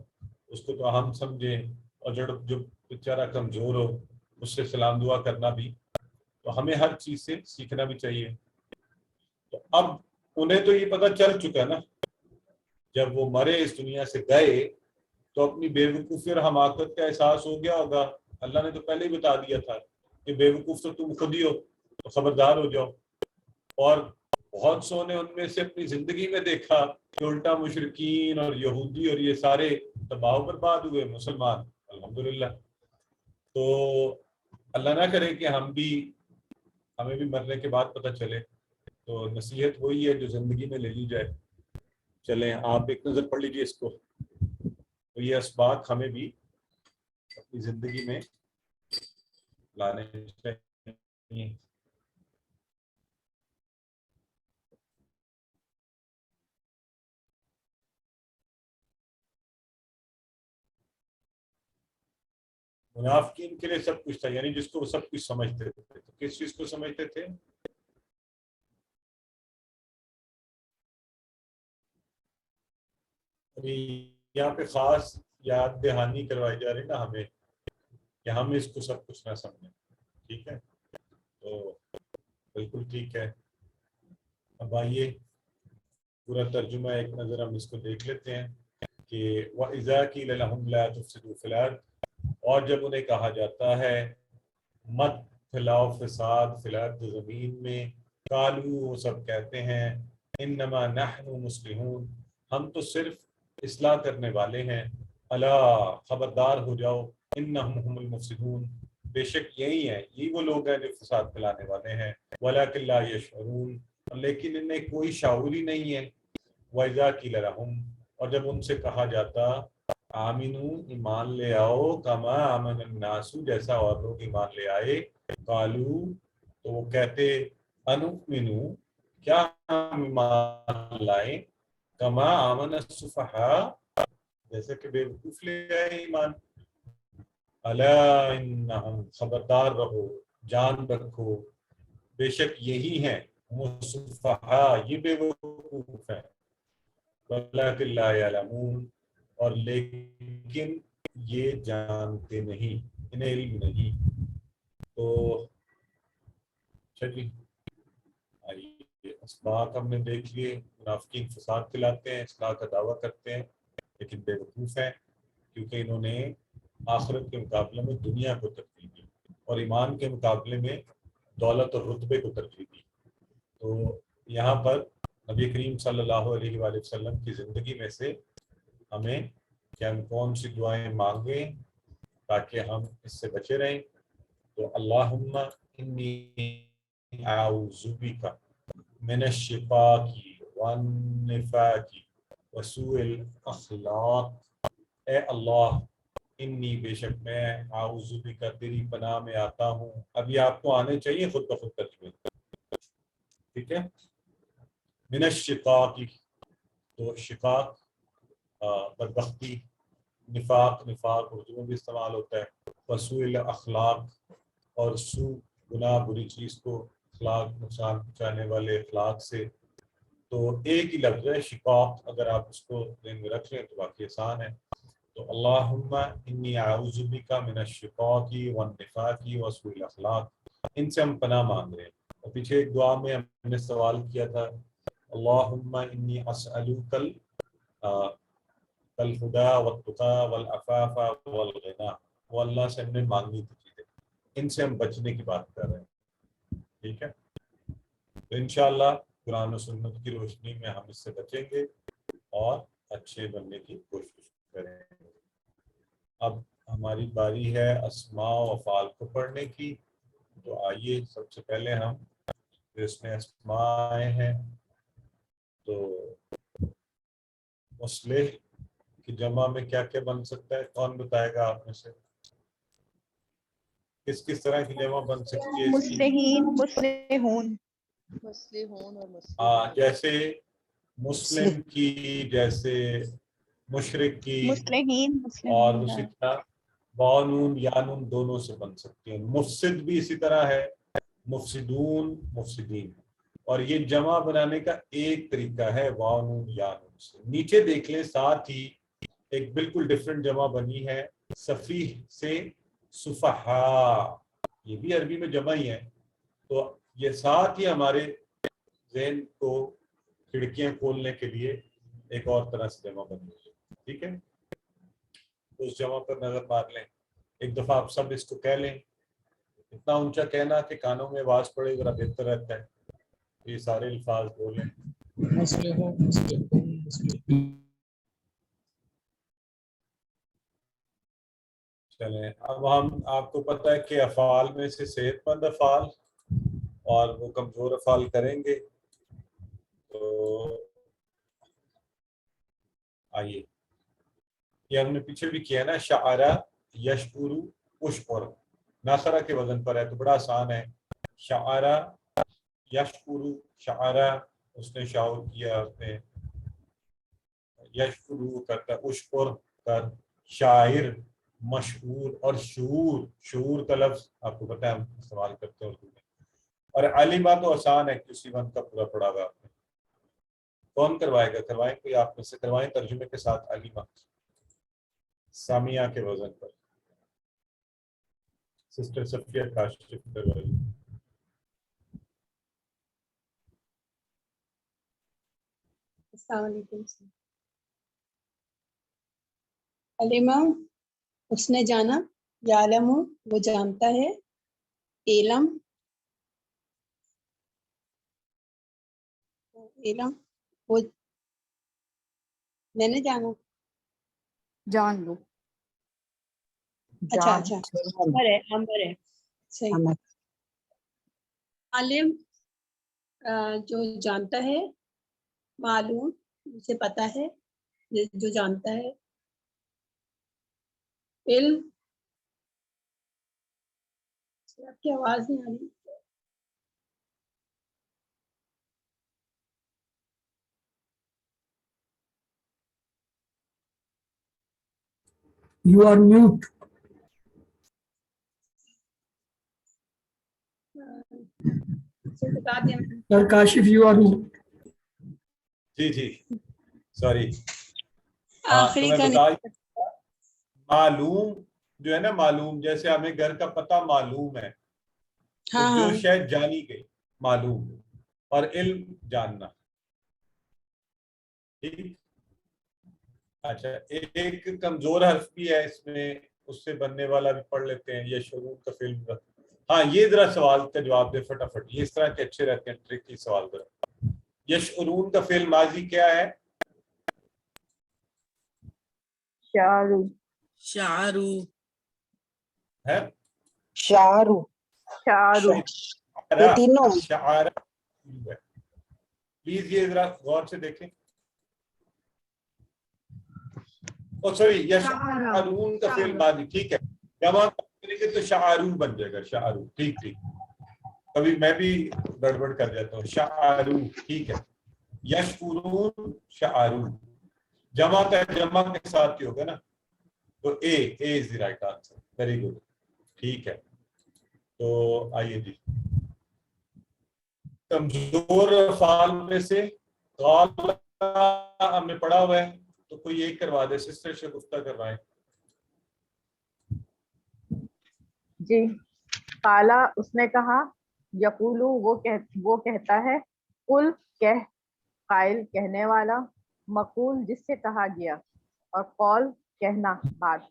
اس کو تو ہم سمجھیں، اور جو بیچارہ کمزور ہو اس سے سلام دعا کرنا بھی، تو ہمیں ہر چیز سے سیکھنا بھی چاہیے۔ تو اب انہیں تو یہ پتہ چل چکا نا، جب وہ مرے اس دنیا سے گئے تو اپنی بے وقوفی اور حماقت کا احساس ہو گیا ہوگا۔ اللہ نے تو پہلے ہی بتا دیا تھا کہ بے وقوف تو تم خود ہی ہو، تو خبردار ہو جاؤ۔ اور بہت سو نے ان میں سے اپنی زندگی میں دیکھا کہ الٹا مشرکین اور یہودی اور یہ سارے تباہ و برباد ہوئے، مسلمان الحمدللہ۔ تو اللہ نہ کرے کہ ہمیں بھی مرنے کے بعد پتہ چلے، تو نصیحت وہی ہے جو زندگی میں لے لی جائے۔ چلیں آپ ایک نظر پڑھ لیجئے اس کو، تو یہ اسباق ہمیں بھی اپنی زندگی میں لانے چاہیے۔ منافقین کے لیے سب کچھ تھا، یعنی جس کو وہ سب کچھ سمجھتے تھے، تو کس چیز کو سمجھتے تھے؟ یہاں پہ خاص یاد دہانی کروائی جا رہی نا ہمیں کہ ہم اس کو سب کچھ نہ سمجھیں، ٹھیک ہے؟ تو بالکل ٹھیک ہے۔ اب آئیے پورا ترجمہ ایک نظر ہم اس کو دیکھ لیتے ہیں کہ وَإِذَا قِيلَ لَهُمْ لَا تُفْسِدُوا فِي الْأَرْضِ، اور جب انہیں کہا جاتا ہے مت پھیلاؤ فساد فی الارض زمین میں، قالوا وہ سب کہتے ہیں انما نحن مصلحون، ہم تو صرف اصلاح کرنے والے ہیں، الا خبردار ہو جاؤ، انہم هم المفسدون، بے شک یہی ہیں، یہی وہ لوگ ہیں جو فساد پھیلانے والے ہیں، ولکن لا یشعرون، لیکن انہیں کوئی شعور ہی نہیں ہے۔ وَإِذَا قِيلَ لَهُمْ، اور جب ان سے کہا جاتا آمنو ایمان لے آؤ، کما آمن الناس جیسا اور لوگ ایمان لے آئے، قالو تو وہ کہتے انؤمنو کیا ہم ایمان لائیں، کما آمن السفہاء جیسے کہ بے وقوف لے آئے ایمان، الا انہم خبردار رہو، جان رکھو، بے شک یہی ہیں السفہاء یہ بے وقوف ہیں، ولکن لا یعلمون اور لیکن یہ جانتے نہیں، انہیں علم نہیں۔ تو چلیے آئیے اسباق ہم نے دیکھ لیے، منافقین فساد پھیلاتے ہیں، اصلاح کا دعویٰ کرتے ہیں لیکن بے وقوف ہیں، کیونکہ انہوں نے آخرت کے مقابلے میں دنیا کو ترجیح دی اور ایمان کے مقابلے میں دولت اور رتبے کو ترجیح دی۔ تو یہاں پر نبی کریم صلی اللہ علیہ وآلہ وسلم کی زندگی میں سے ہمیں کہ ہم کون سی دعائیں مانگیں تاکہ ہم اس سے بچے رہیں، تو اللہم انی اعوذ بک من الشقاق والنفاق وسوء الاخلاق، اے اللہ انی بے شک میں اعوذ بک تیری پناہ میں آتا ہوں، اب یہ آپ کو آنے چاہیے خود بخود ترجمے، ٹھیک ہے؟ من الشقاق تو شقاق بدبختی، نفاق اردو میں بھی استعمال ہوتا ہے، وسوء الاخلاق اور سو گناہ بری چیز کو اخلاق نقصان پہنچانے والے اخلاق سے، تو ایک ہی لفظ ہے شقاق، اگر آپ اس کو ذہن میں رکھ لیں تو باقی آسان ہے. تو اللہم انی اعوذ بک من الشقاق والنفاق وسوء الاخلاق، ان سے ہم پناہ مانگ رہے ہیں. اور پیچھے ایک دعا میں ہم نے سوال کیا تھا اللہم انی اسألوک الہدی والتقی والعفاف والغنی، وہ اللہ سے ہم نے مانگی تھی چیزیں، ان سے ہم بچنے کی بات کر رہے ہیں. ٹھیک ہے، تو انشاءاللہ قرآن و سنت کی روشنی میں ہم اس سے بچیں گے اور اچھے بننے کی کوشش کریں گے. اب ہماری باری ہے اسماء و افعال کو پڑھنے کی. تو آئیے سب سے پہلے ہم اس میں اسماء آئے ہیں. تو مصلح کی جمع میں کیا کیا بن سکتا ہے، کون بتائے گا آپ میں سے؟ کس کس طرح کی جمع بن سکتی ہے اس کی؟ مصلحین، مصلحون. جیسے مسلم کی، جیسے مشرک کی، مصلحین، اور مصلحین. اسی طرح بانون یانون دونوں سے بن سکتی ہیں. مفسد بھی اسی طرح ہے، مفسدون، مفسدین. اور یہ جمع بنانے کا ایک طریقہ ہے بانون یانون سے. نیچے دیکھ لیں ساتھ ہی ایک بالکل ڈفرینٹ جمع بنی ہے سفیح سے سفہا، یہ بھی عربی میں جمع ہی ہے. تو یہ ساتھ ہی ہمارے ذہن کو کھڑکیاں کھولنے کے لیے ایک اور طرح سے جمع بنی ہے. ٹھیک ہے، تو اس جمع پر نظر مار لیں. ایک دفعہ آپ سب اس کو کہہ لیں، اتنا اونچا کہنا کہ کانوں میں آواز پڑے ذرا بہتر رہتا ہے. یہ سارے الفاظ بولیں. چلیں، اب ہم آپ کو پتہ ہے کہ افعال میں سے صحت مند افعال اور وہ کمزور افعال کریں گے. تو آئیے، یہ ہم نے پیچھے بھی کیا نا، شعرا یشکرو اشکر، ناصرہ کے وزن پر ہے تو بڑا آسان ہے. شعرا یشکرو، شعرا اس نے شعور کیا، اس نے یشکرو کرتا، اشکر کر، شاعر، مشہور، اور شعور، شعور کا لفظ آپ کو پتہ ہے ہم استعمال کرتے ہیں اردو میں. اور علیمہ تو آسان ہے، کسی ون کا پورا پڑھا ہوا آپ نے. کون کروائے گا؟ کروائیں کوئی آپ میں سے؟ کروائیں ترجمے کے ساتھ علیمہ، سامیہ کے وزن پر. سسٹر صفیہ کاشف کروائی. السلام علیکم. علیمہ اس نے جانا، یعلم وہ جانتا ہے، علم علم وہ میں نے جانا. جان لو. اچھا اچھا، امبر ہے، امبر ہے، صحیح. عالم جو جانتا ہے، معلوم اسے پتہ ہے، جو جانتا ہے. علم، آپ کی آواز نہیں آ رہی. You are mute. بتا دیں. Kashif, you are mute. جی جی سوری. آخری کا نہیں. معلوم جو ہے نا، معلوم جیسے ہمیں گھر کا پتہ معلوم ہے، تو جو شاید جانی گئی معلوم، اور علم جاننا. ٹھیک. اچھا، ایک کمزور حرف بھی ہے اس میں، اس سے بننے والا بھی پڑھ لیتے ہیں. یہ شروع کا فلم کا. ہاں، یہ ذرا سوال کا جواب دے فٹافٹ، یہ اس طرح کے اچھے رہتے ہیں ٹرکی سوال ذرا. یشعرون کا فعل ماضی کیا ہے؟ شعرو. شعرو ہے شعرو. شعرو. یہ تینوں شعر. پلیز یہ ذرا غور سے دیکھیں. او سوری، یشعرون کا فعل ماضی ٹھیک ہے، جمع کریں گے تو شعرو بن جائے گا. شعرو، ٹھیک ٹھیک. کبھی میں بھی گڑبڑ کر جاتا ہوں. شعرو ٹھیک ہے. یشکرون شعرو، جمع کا جمع کے ساتھ ہی ہوگا نا، تو A is the right answer. Very good, ٹھیک ہے. تو آئیے جی، کمزور افعال میں سے قال ہم نے پڑھا ہوا ہے، تو کوئی ایک کروا دے، سسٹر شگفتہ کروائیں. جی. قالا اس نے کہا، یقولو وہ کہتا ہے، قل کہہ، قائل کہنے والا، مقول جس سے کہا گیا، اور قول کہنا بات.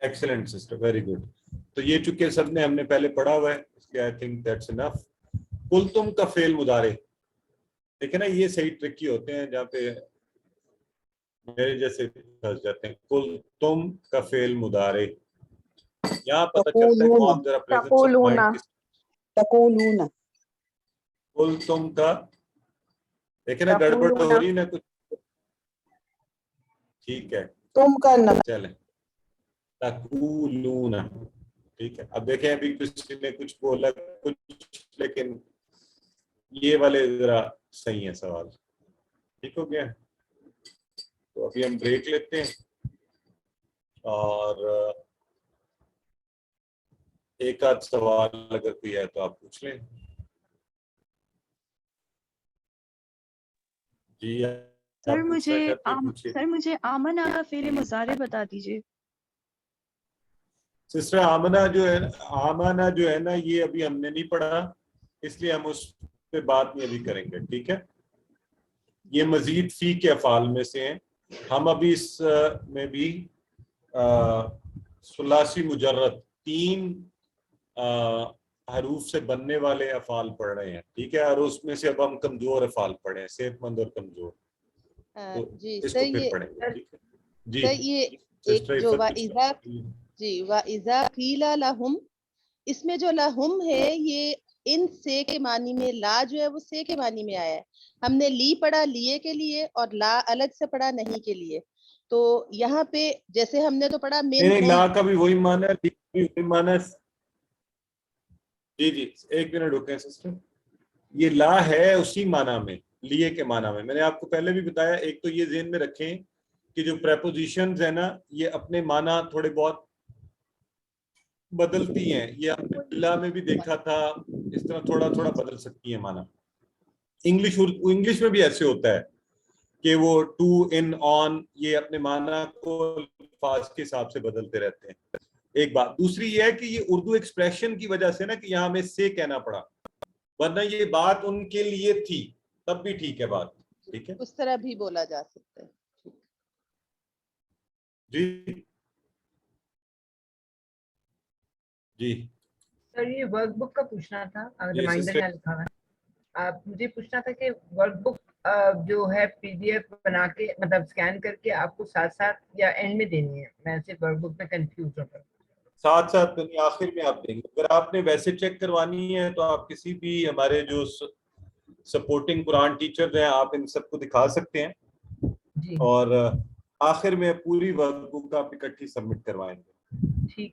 Excellent sister, very good. تو یہ چونکہ سب نے ہم نے پہلے پڑھا ہوا ہے، اس لیے آئی تھنک دیٹس انف. قل تم کا فعل مضارع، دیکھیں نا یہ صحیح ٹرکی ہوتے ہیں جہاں پہ میرے جیسے پھنس جاتے ہیں. قل تم کا فعل مضارع، یہاں پتہ چلتا ہے کون ذرا پریزنس آف مائنڈ کس. تقولون قل تم کا، دیکھیں نا گڑبڑ ہو رہی نا کچھ. ٹھیک ہے تم کرنا. چلیں تقولون، ٹھیک ہے. اب دیکھیں ابھی کسی نے کچھ بولا کچھ، لیکن یہ والے ذرا صحیح ہے سوال. ٹھیک ہو گیا. تو ابھی ہم بریک لیتے ہیں اور ایک آدھ سوال اگر کوئی ہے تو آپ پوچھ لیں. جی سر مجھے آمنہ کا فعل مضارع بتا دیجیے. سسٹر آمنہ جو ہے نا یہ ابھی ہم نے نہیں پڑھا، اس لیے ہم اس پہ بات نہیں ابھی کریں گے. ٹھیک ہے، یہ مزید فی کے افعال میں سے ہیں. ہم ابھی اس میں بھی ثلاثی مجرد 3 حروف سے بننے والے افعال پڑھ رہے ہیں. ٹھیک ہے، اور اس میں سے اب ہم کمزور افعال پڑھے ہیں، صحت مند اور کمزور. جی اس سر، کو پھر پڑھیں گے. ٹھیک ہے جی. سر یہ ایک جو وَإِذَا قِيلَ لَهُمْ، اس میں جو لہم ہے یہ ان سے کے معنی میں، لا جو ہے وہ سے کے معنی میں آیا ہے. ہم نے لی پڑھا لیے کے لیے، اور لا الگ سے پڑھا نہیں کے لیے. تو یہاں پہ جیسے ہم نے تو پڑھا نہیں، لا کا بھی وہی معنی ہے، لی کا بھی وہی معنی ہے. جی ایک منٹ رکیں سسٹر. یہ لا ہے اسی معنی میں، لیے کے معنی میں. میں نے آپ کو پہلے بھی بتایا. ایک تو یہ ذہن میں رکھیں کہ جو پریپوزیشنز ہیں نا یہ اپنے معنی تھوڑے بہت بدلتی ہیں. یہ ہم نے لا میں بھی دیکھا تھا، اس طرح تھوڑا تھوڑا بدل سکتی ہیں معنی. انگلش میں بھی ایسے ہوتا ہے کہ وہ ٹو، ان، آن، یہ اپنے معنی کو الفاظ کے حساب سے بدلتے رہتے ہیں. ایک بات. دوسری یہ ہے کہ یہ اردو ایکسپریشن کی وجہ سے نا کہ یہاں ہمیں سے کہنا پڑا، ورنہ یہ بات ان کے لیے تھی تب بھی ٹھیک ہے بات. ٹھیک ہے، اس طرح بھی بولا جا سکتا ہے. جی سر یہ ورک بک کا پوچھنا تھا، ریمائنڈر میں لکھا ہوا ہے. آپ مجھے پوچھنا تھا کہ ورک بک جو ہے پی ڈی ایف بنا کے مطلب اسکین کر کے آپ کو ساتھ ساتھ یا اینڈ میں دینی ہے؟ میں صرف ورک بک میں کنفیوز ہو گیا. ساتھ ساتھ آخر میں آپ دیں گے. اگر آپ نے ویسے چیک کروانی ہے تو آپ کسی بھی ہمارے جو سپورٹنگ قرآن ٹیچر ہیں آپ ان سب کو دکھا سکتے ہیں، اور آخر میں پوری ورک بک آپ اکٹھی سبمٹ کروائیں گے. ٹھیک.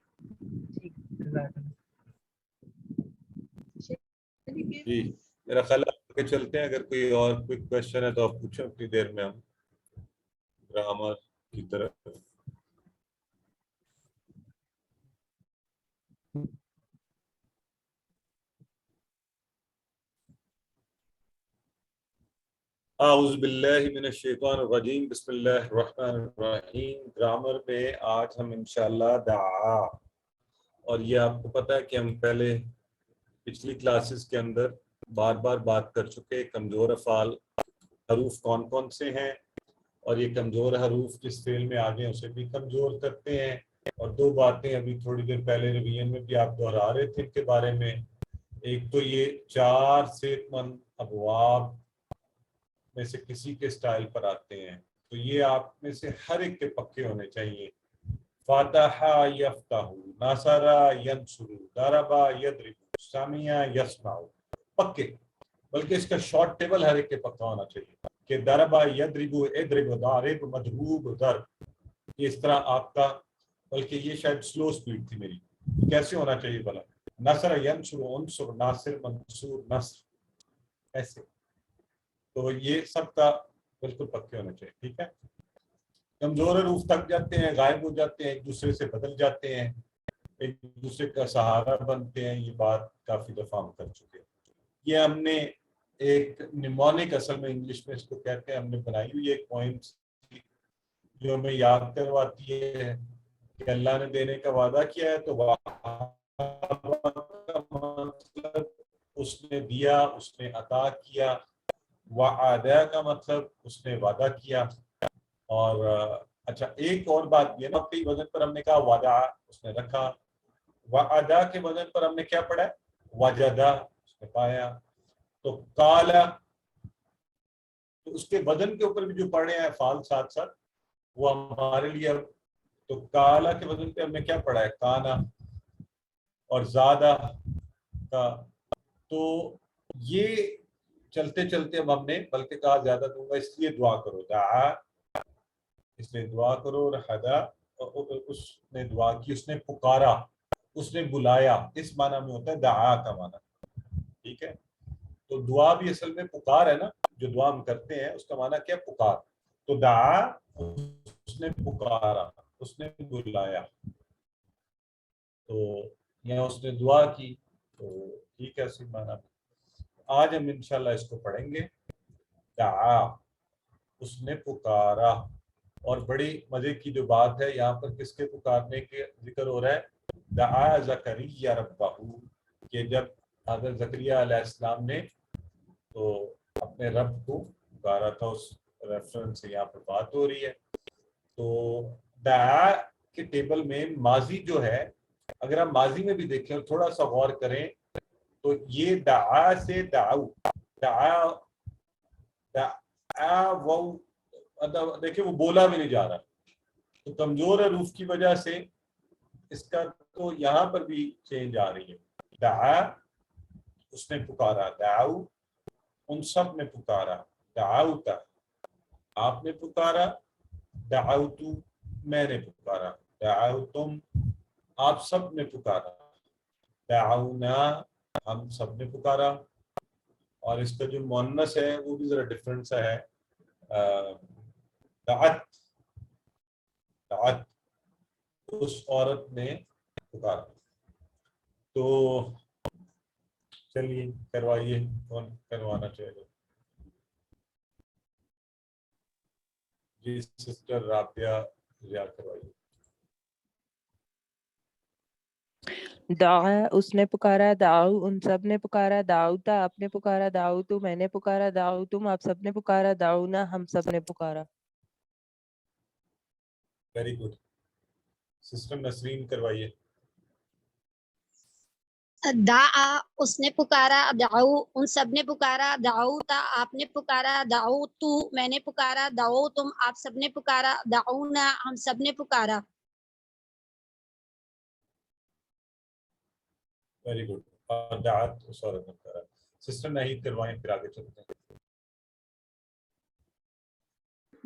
جی میرا خیال ہے چلتے ہیں. اگر کوئی اور کوئی کوشچن ہے تو آپ پوچھیں، اتنی دیر میں ہم گرامر کی طرف. اعوذ باللہ من الشیطان الرجیم، بسم اللہ الرحمن الرحیم. گرامر میں آج ہم انشاءاللہ دعا، اور یہ آپ کو پتہ ہے کہ ہم پہلے پچھلی کلاسز کے اندر بار بار بات کر چکے کمزور افعال حروف کون کون سے ہیں، اور یہ کمزور حروف جس فعل میں آگے اسے بھی کمزور کرتے ہیں. اور 2 باتیں ابھی تھوڑی دیر پہلے ریویژن میں بھی آپ دہرا رہے تھے ان کے بارے میں. ایک تو یہ 4 صحت مند ابواب میں سے کسی کے سٹائل پر آتے ہیں، تو یہ آپ میں سے ہر ایک کے پکے ہونے چاہیے. فاتح یفتح، نصر ینصر، ضرب یضرب، سمع یسمع، پکے. بلکہ اس کا شارٹ ٹیبل ہر ایک کے پکا ہونا چاہیے کہ ضرب یضرب، اضرب، ضارب، مضروب، ضرب. اس طرح آپ کا، بلکہ یہ شاید سلو سپیڈ تھی میری. کیسے ہونا چاہیے بھلا؟ نصر ینصر، انصر، ناصر، منصور، نصر، ایسے. تو یہ سب کا بالکل پکے ہونے چاہیے. ٹھیک ہے، کمزور حروف تھک جاتے ہیں، غائب ہو جاتے ہیں، ایک دوسرے سے بدل جاتے ہیں. ایک دوسرے کا سہارا بنتے ہیں، یہ بات کافی دفعہ ہم کر چکے ہیں. یہ ہم نے ایک نیمونک اصل میں انگلش میں اس کو کہتے ہیں، ہم نے بنائی ہوئی ایک پوائنٹ جو ہمیں یاد کرواتی ہے کہ اللہ نے دینے کا وعدہ کیا ہے، تو مطلب اس نے دیا، اس نے عطا کیا. وعدہ کا مطلب اس نے وعدہ کیا. اور اچھا ایک اور بات یہ نا، کے وزن پر ہم نے کہا وعدہ، اس نے رکھا. وعدہ کے وزن پر ہم نے کیا پڑھا؟ وجدہ، اس نے پایا. تو کالا، تو اس کے وزن کے اوپر بھی جو پڑھ رہے ہیں فعال ساتھ ساتھ وہ ہمارے لیے. تو کالا کے وزن پہ ہم نے کیا پڑھا ہے؟ کانا. اور زیادہ کا، تو یہ چلتے چلتے اب ہم نے بلکہ کہا زیادہ دوں گا اس لیے دعا کرو، دعا اس لیے دعا کرو. اور ہدا، اس نے دعا کی، اس نے پکارا، اس نے بلایا، اس معنی میں ہوتا ہے دعا کا معنی. ٹھیک ہے، تو دعا بھی اصل میں پکار ہے نا، جو دعا ہم کرتے ہیں اس کا معنی کیا؟ پکار. تو دعا، اس نے پکارا، اس نے بلایا. تو یہاں اس نے دعا کی، تو ٹھیک ہے اسی معنی میں. آج ہم انشاءاللہ اس کو پڑھیں گے. دعا، اس نے پکارا. اور بڑی مزے کی جو بات ہے یہاں پر کس کے پکارنے کے ذکر ہو رہا ہے؟ دعا زکریا ربہ، کہ جب حضرت زکریہ علیہ السلام نے تو اپنے رب کو پکارا تھا، اس ریفرنس سے یہاں پر بات ہو رہی ہے. تو دعا کے ٹیبل میں ماضی جو ہے، اگر ہم ماضی میں بھی دیکھیں اور تھوڑا سا غور کریں تو یہ دعا سے دعو، دعا وہ دیکھیں وہ بولا بھی نہیں جا رہا. تو کمزور حروف کی وجہ سے اس کا تو یہاں پر بھی چینج آ رہی ہے. دعا، اس نے پکارا. دعو، ان سب نے پکارا. دعوتا، آپ نے پکارا. دعوتو، میں نے پکارا. دعوتم، آپ سب نے پکارا. دعونا، ہم سب نے پکارا. اور اس کا جو مؤنث ہے وہ بھی ذرا ڈفرنٹ سا ہے. دعت، دعت، اس عورت نے پکارا. تو چلیے کروائیے، کون کروانا چاہے گا؟ جی سسٹر رابعہ ضیاء کروائیے. دعا، اس نے پکارا. دعو، ان سب نے پکارا. دعوتا، آپ نے پکارا. دعوتو، میں نے پکارا. دعوتم، آپ سب نے پکارا. دعونا، ہم سب نے پکارا. Very good. سسٹر نسرین کروائیے. دعا، اس نے پکارا. دعو، ان سب نے پکارا. دعوتا، آپ نے پکارا. دعوتو، میں نے پکارا. دعوتم، آپ سب نے پکارا. دعونا، ہم سب نے پکارا. Very good. اور دعات اس عورت نے پکارا. سسٹر نہیں کروائیں، پھر آگے چلتے ہیں.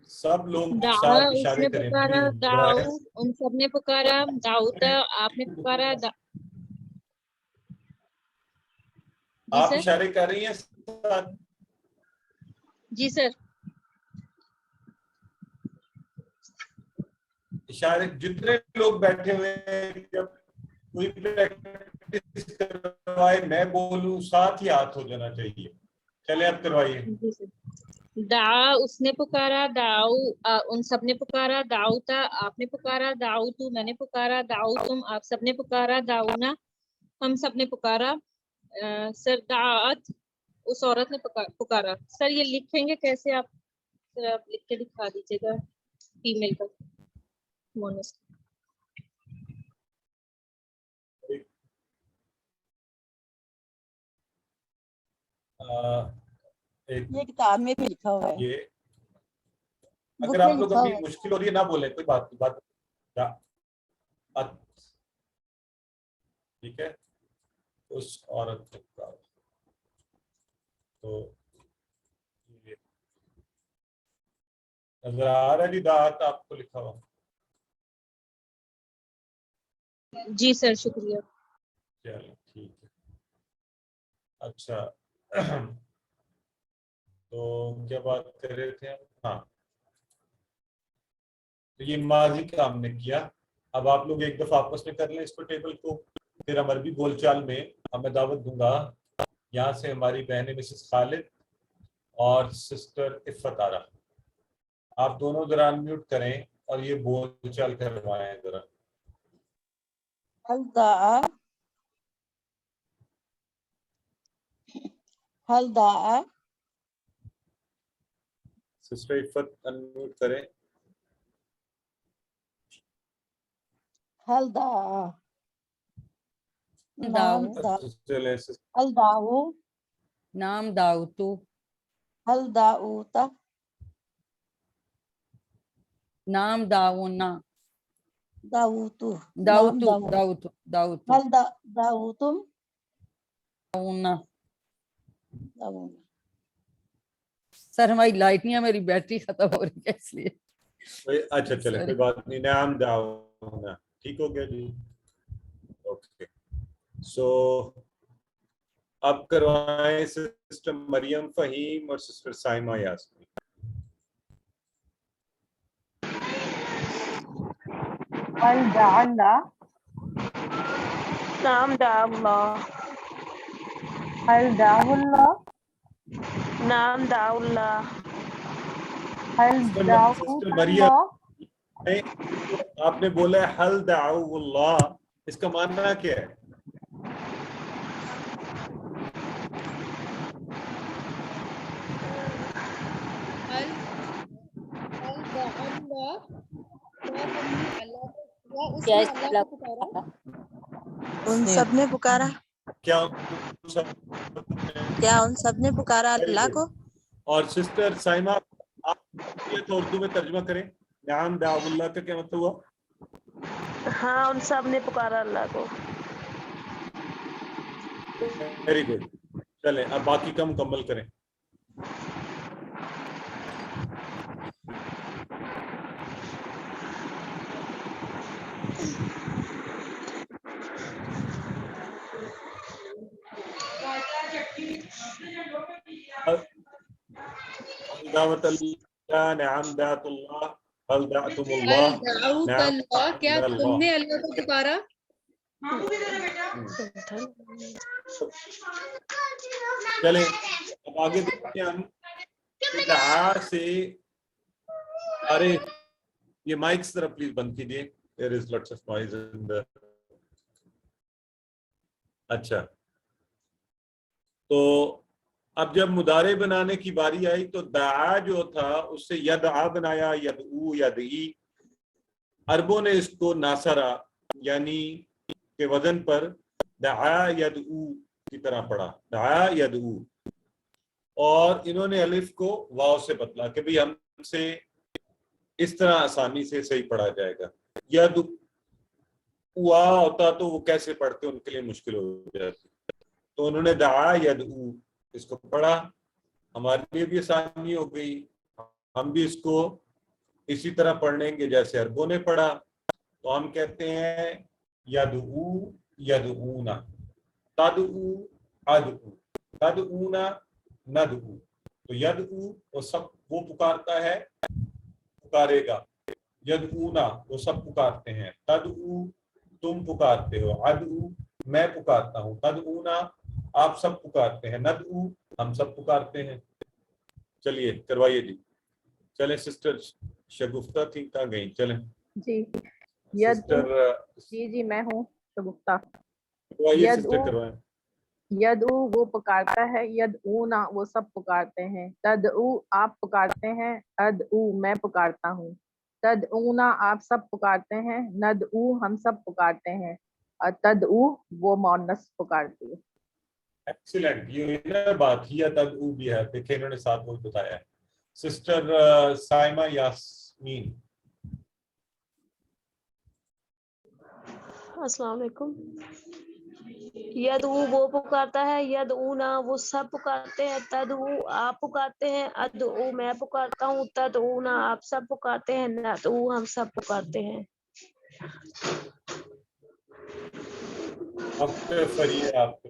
سب لوگ دعا، ساتھ اس اشارے نے کریں پکارا. پلیز. دعو، ان سب نے پکارا. دعوتا، آپ نے پکارا. جی آپ سر. اشارے کر رہی ہیں ساتھ؟ جی سر. اشارے جتنے لوگ بیٹھے ہوئے ہیں، جب کوئی پریکٹس کروائے میں بولوں ساتھ ہی ہاتھ ہو جانا چاہیے. چلے اب کروائیے. جی سر. دعا، اس نے پکارا. دعو، ان سب نے پکارا. دعوتا، آپ نے پکارا. دعوتو، میں نے پکارا. دعوتم، آپ سب نے پکارا. دعونا، ہم سب نے پکارا. سر دعات، اس عورت نے پکارا. سر یہ لکھیں گے کیسے آپ؟ سر آپ لکھ کے دکھا دیجیے گا فیمیل کا مونس. یہ کتاب میں بھی لکھا ہوا ہے. یہ بک اگر میں آپ لوگ لکھا ابھی ہوا ہے. مشکل ہو رہی ہے نہ بولیں، کوئی بات. ٹھیک ہے، اس عورت کا. تو نظر آ رہا ہے جی دعات آپ کو لکھا ہوا؟ جی سر شکریہ. چلو ٹھیک ہے. اچھا تو کیا بات کر رہے تھے ہم؟ ہاں، تو یہ ماضی کا ہم نے کیا. اب آپ لوگ ایک دفعہ آپس میں کر لیں اس کو ٹیبل کو، پھر ہم عربی بول چال میں میں دعوت دوں گا یہاں سے ہماری بہنیں مسز خالد اور سسٹر عفت آرا، آپ دونوں ذرا انمیوٹ کریں اور یہ بول چال کروائیں ذرا. هل دعا سسٹر عفت انمیوٹ کریں. هل دعا داؤ چلیں هل دعو نام داؤتو هل دعوت نام داؤنا دعوتو داؤتو داؤتو داؤتو هل دعوتم داؤنا. دعونا. سر ہماری لائٹنیاں میری بیٹری ختم ہو رہی ہے اس لیے. اچھا چلے کوئی بات نہیں. نام دعونا ٹھیک ہو گیا جی. اوکے سو اب کروائیں سسٹر مریم فہیم اور سسٹر سائمہ یاسمین. هل دعا الله نعم دعا الله هل دعا الله نعم دعا الله هل دعا سسٹر مریم آپ نے بولا ہے حل دعو اللہ، اس کا معنی کیا ہے؟ ان سب نے پکارا، کیا ان سب نے پکارا اللہ کو؟ اور سسٹر سائمہ آپ تو اردو میں ترجمہ کریں. نعم دعو اللہ کا کیا مطلب ہوا؟ ہاں ان سب نے پکارا اللہ کو. Very good. چلیں اب باقی کا مکمل کریں. دعوت اللہ، نعم دعت اللہ، حل دعتم اللہ، نعم کیا تم نے اللہ کو پکارا؟ چلیں اب آگے دیکھتے ہیں ہم. دعا سے ارے یہ مائکس ذرا پلیز بند کیجیے. There is lots of noise in the. اچھا تو اب جب مضارع بنانے کی باری آئی تو دعا جو تھا اس سے یدعا بنایا، یدعو یدعی. عربوں نے اس کو ناصرہ یعنی کے وزن پر دعا یدعو کی طرح پڑھا، دعا یدعو، اور انہوں نے الف کو واو سے بدلا کہ بھی ہم سے اس طرح آسانی سے صحیح پڑھا جائے گا. یدعوا ہوتا تو وہ کیسے پڑھتے ان کے لیے مشکل ہو جاتی، تو انہوں نے دعا یدعو اس کو پڑھا. ہمارے لیے بھی آسانی ہو گئی، ہم بھی اس کو اسی طرح پڑھ لیں گے جیسے عربوں نے پڑھا. تو ہم کہتے ہیں یدعو یدعونا، تدعو ادعو، تدعونا ندعو. تو یدعو وہ سب وہ پکارتا ہے، پکارے گا. یدعونا وہ سب پکارتے ہیں. تدعو تم پکارتے ہو. ادعو میں پکارتا ہوں. تدعونا آپ سب پکارتے ہیں. ندعو ہم سب پکارتے ہیں. چلیے کروائیے جی. چلیں سسٹر شگفتہ تھی کہاں گئی؟ چلیں جی سسٹر جی میں ہوں شگفتہ. کروائیے سسٹر کروائیں. یدعو وہ پکارتا ہے، یدعونا وہ سب پکارتے ہیں. تدعو آپ پکارتے ہیں. ادعو میں پکارتا ہوں. تدعونا آپ سب پکارتے ہیں. ندعو ہم سب پکارتے ہیں. اور تدعو وہ مؤنث پکارتی ہے. ایکسیلنٹ. یہ بات ہی تدعو بھی ہے، دیکھیں انہوں نے ساتھ وہ بتایا ہے. سسٹر سائمہ یاسمین. السلام علیکم. یدعو وہ پکارتا ہے. یدعونا وہ سب پکارتے ہیں. تدعو آپ پکارتے ہیں. ادعو میں پکارتا ہوں. تدعونا آپ سب پکارتے ہیں. ندعو ہم سب پکارتے ہیں. وقت فری ہے آپ کو.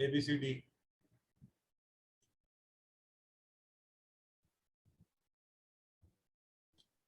ABCD?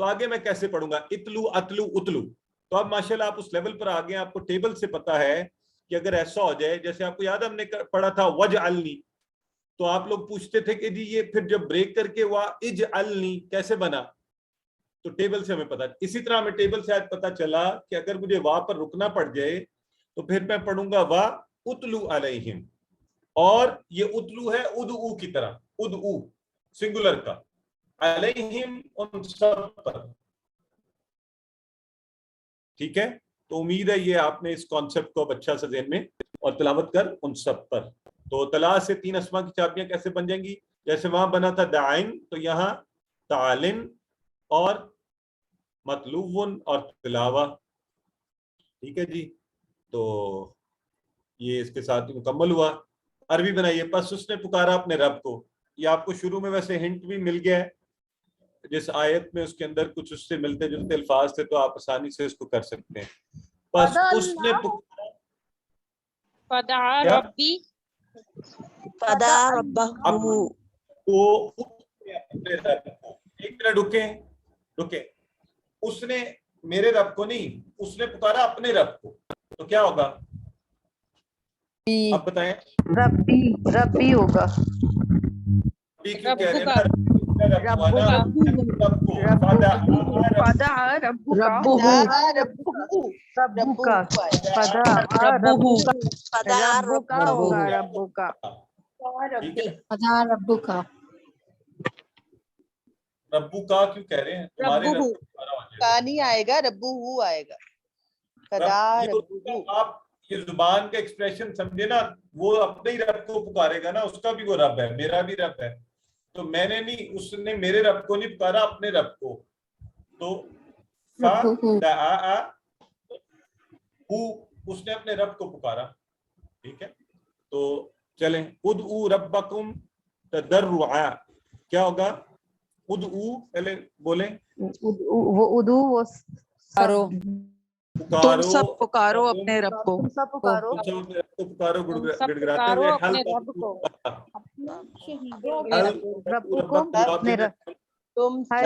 تو آگے میں کیسے پڑھوں گا؟ اتلو اتلو اتلو. تو اب ماشاءاللہ آپ اس لیول پر آ گئے, آپ کو ٹیبل سے پتا ہے کہ اگر ایسا ہو جائے, جیسے آپ کو یاد ہم نے پڑھا تھا وجعلنی, تو آپ لوگ پوچھتے تھے کہ جی یہ پھر جب بریک کر کے وا اجعلنی کیسے بنا, تو ٹیبل سے ہمیں پتا. اسی طرح ہمیں ٹیبل سے آج پتا چلا کہ اگر مجھے وا پر رکنا پڑ جائے تو پھر میں پڑھوں گا وا اتلو علیہم, اور یہ اتلو ہے ادعو کی طرح, ادعو سنگولر کا, علیہم ان سب پر. ٹھیک ہے, تو امید ہے یہ آپ نے اس کانسیپٹ کو اچھا سے ذہن میں, اور تلاوت کر ان سب پر. تو تلا سے 3 اسماء کی چابیاں کیسے بن جائیں گی؟ جیسے وہاں بنا تھا دعائن, تو یہاں تعلن اور مطلوبن اور تلاوہ. ٹھیک ہے جی, تو یہ اس کے ساتھ مکمل ہوا. عربی بنائیے. پس اس نے پکارا اپنے رب کو. یہ آپ کو شروع میں ویسے ہنٹ بھی مل گیا ہے, جس آیت میں اس کے اندر کچھ اس سے ملتے جلتے الفاظ تھے, تو آپ آسانی سے اس کو کر سکتے ہیں. پس اس نے پکارا, فدعا کیا؟ ربی فدا ربہ, وہ اپنے رب کو. ایک منٹ رکیں. اس نے میرے رب کو نہیں, اس نے پکارا اپنے رب کو, تو کیا ہوگا آپ بتائیں؟ ربی ہوگا. ربی کیوں کہہ رہے ہیں؟ ربو کا کیوں کہہ رہے ہیں؟ تمہارے رب کا نہیں آئے گا, ربو ہو آئے گا. فدا ربو. آپ یہ زبان کا ایکسپریشن سمجھے نا, وہ اپنے ہی رب کو پکارے گا نا, اس کا بھی وہ رب ہے, میرا بھی رب ہے. تو میں نے نہیں, اس نے میرے رب کو نہیں پکارا, اپنے رب کو. تو اس نے اپنے رب کو پکارا. ٹھیک ہے, تو چلیں. ادعو ربکم تضرعا, کیا ہوگا؟ ادعو پہلے بولیں. تم سب پکارو اپنے رب کو. پکارو گڑگڑاتے پکارو ہوئے. اپنے رب کو. تم سب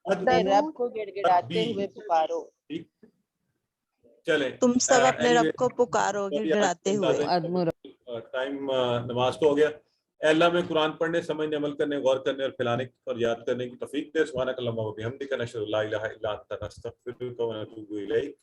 اپنے رب کو گڑگڑاتے ہوئے پکارو. چلیں, تم سب اپنے رب کو پکارو گڑگڑاتے ہوئے. ٹائم نماز کو ہو گیا. اے اللہ میں قرآن پڑھنے, سمجھنے, عمل کرنے, غور کرنے اور پھیلانے اور یاد کرنے کی توفیق دے. سبحانک اللہم و بحمدک, نشہد ان لا الہ الا انت, نستغفرک و نتوب الیک.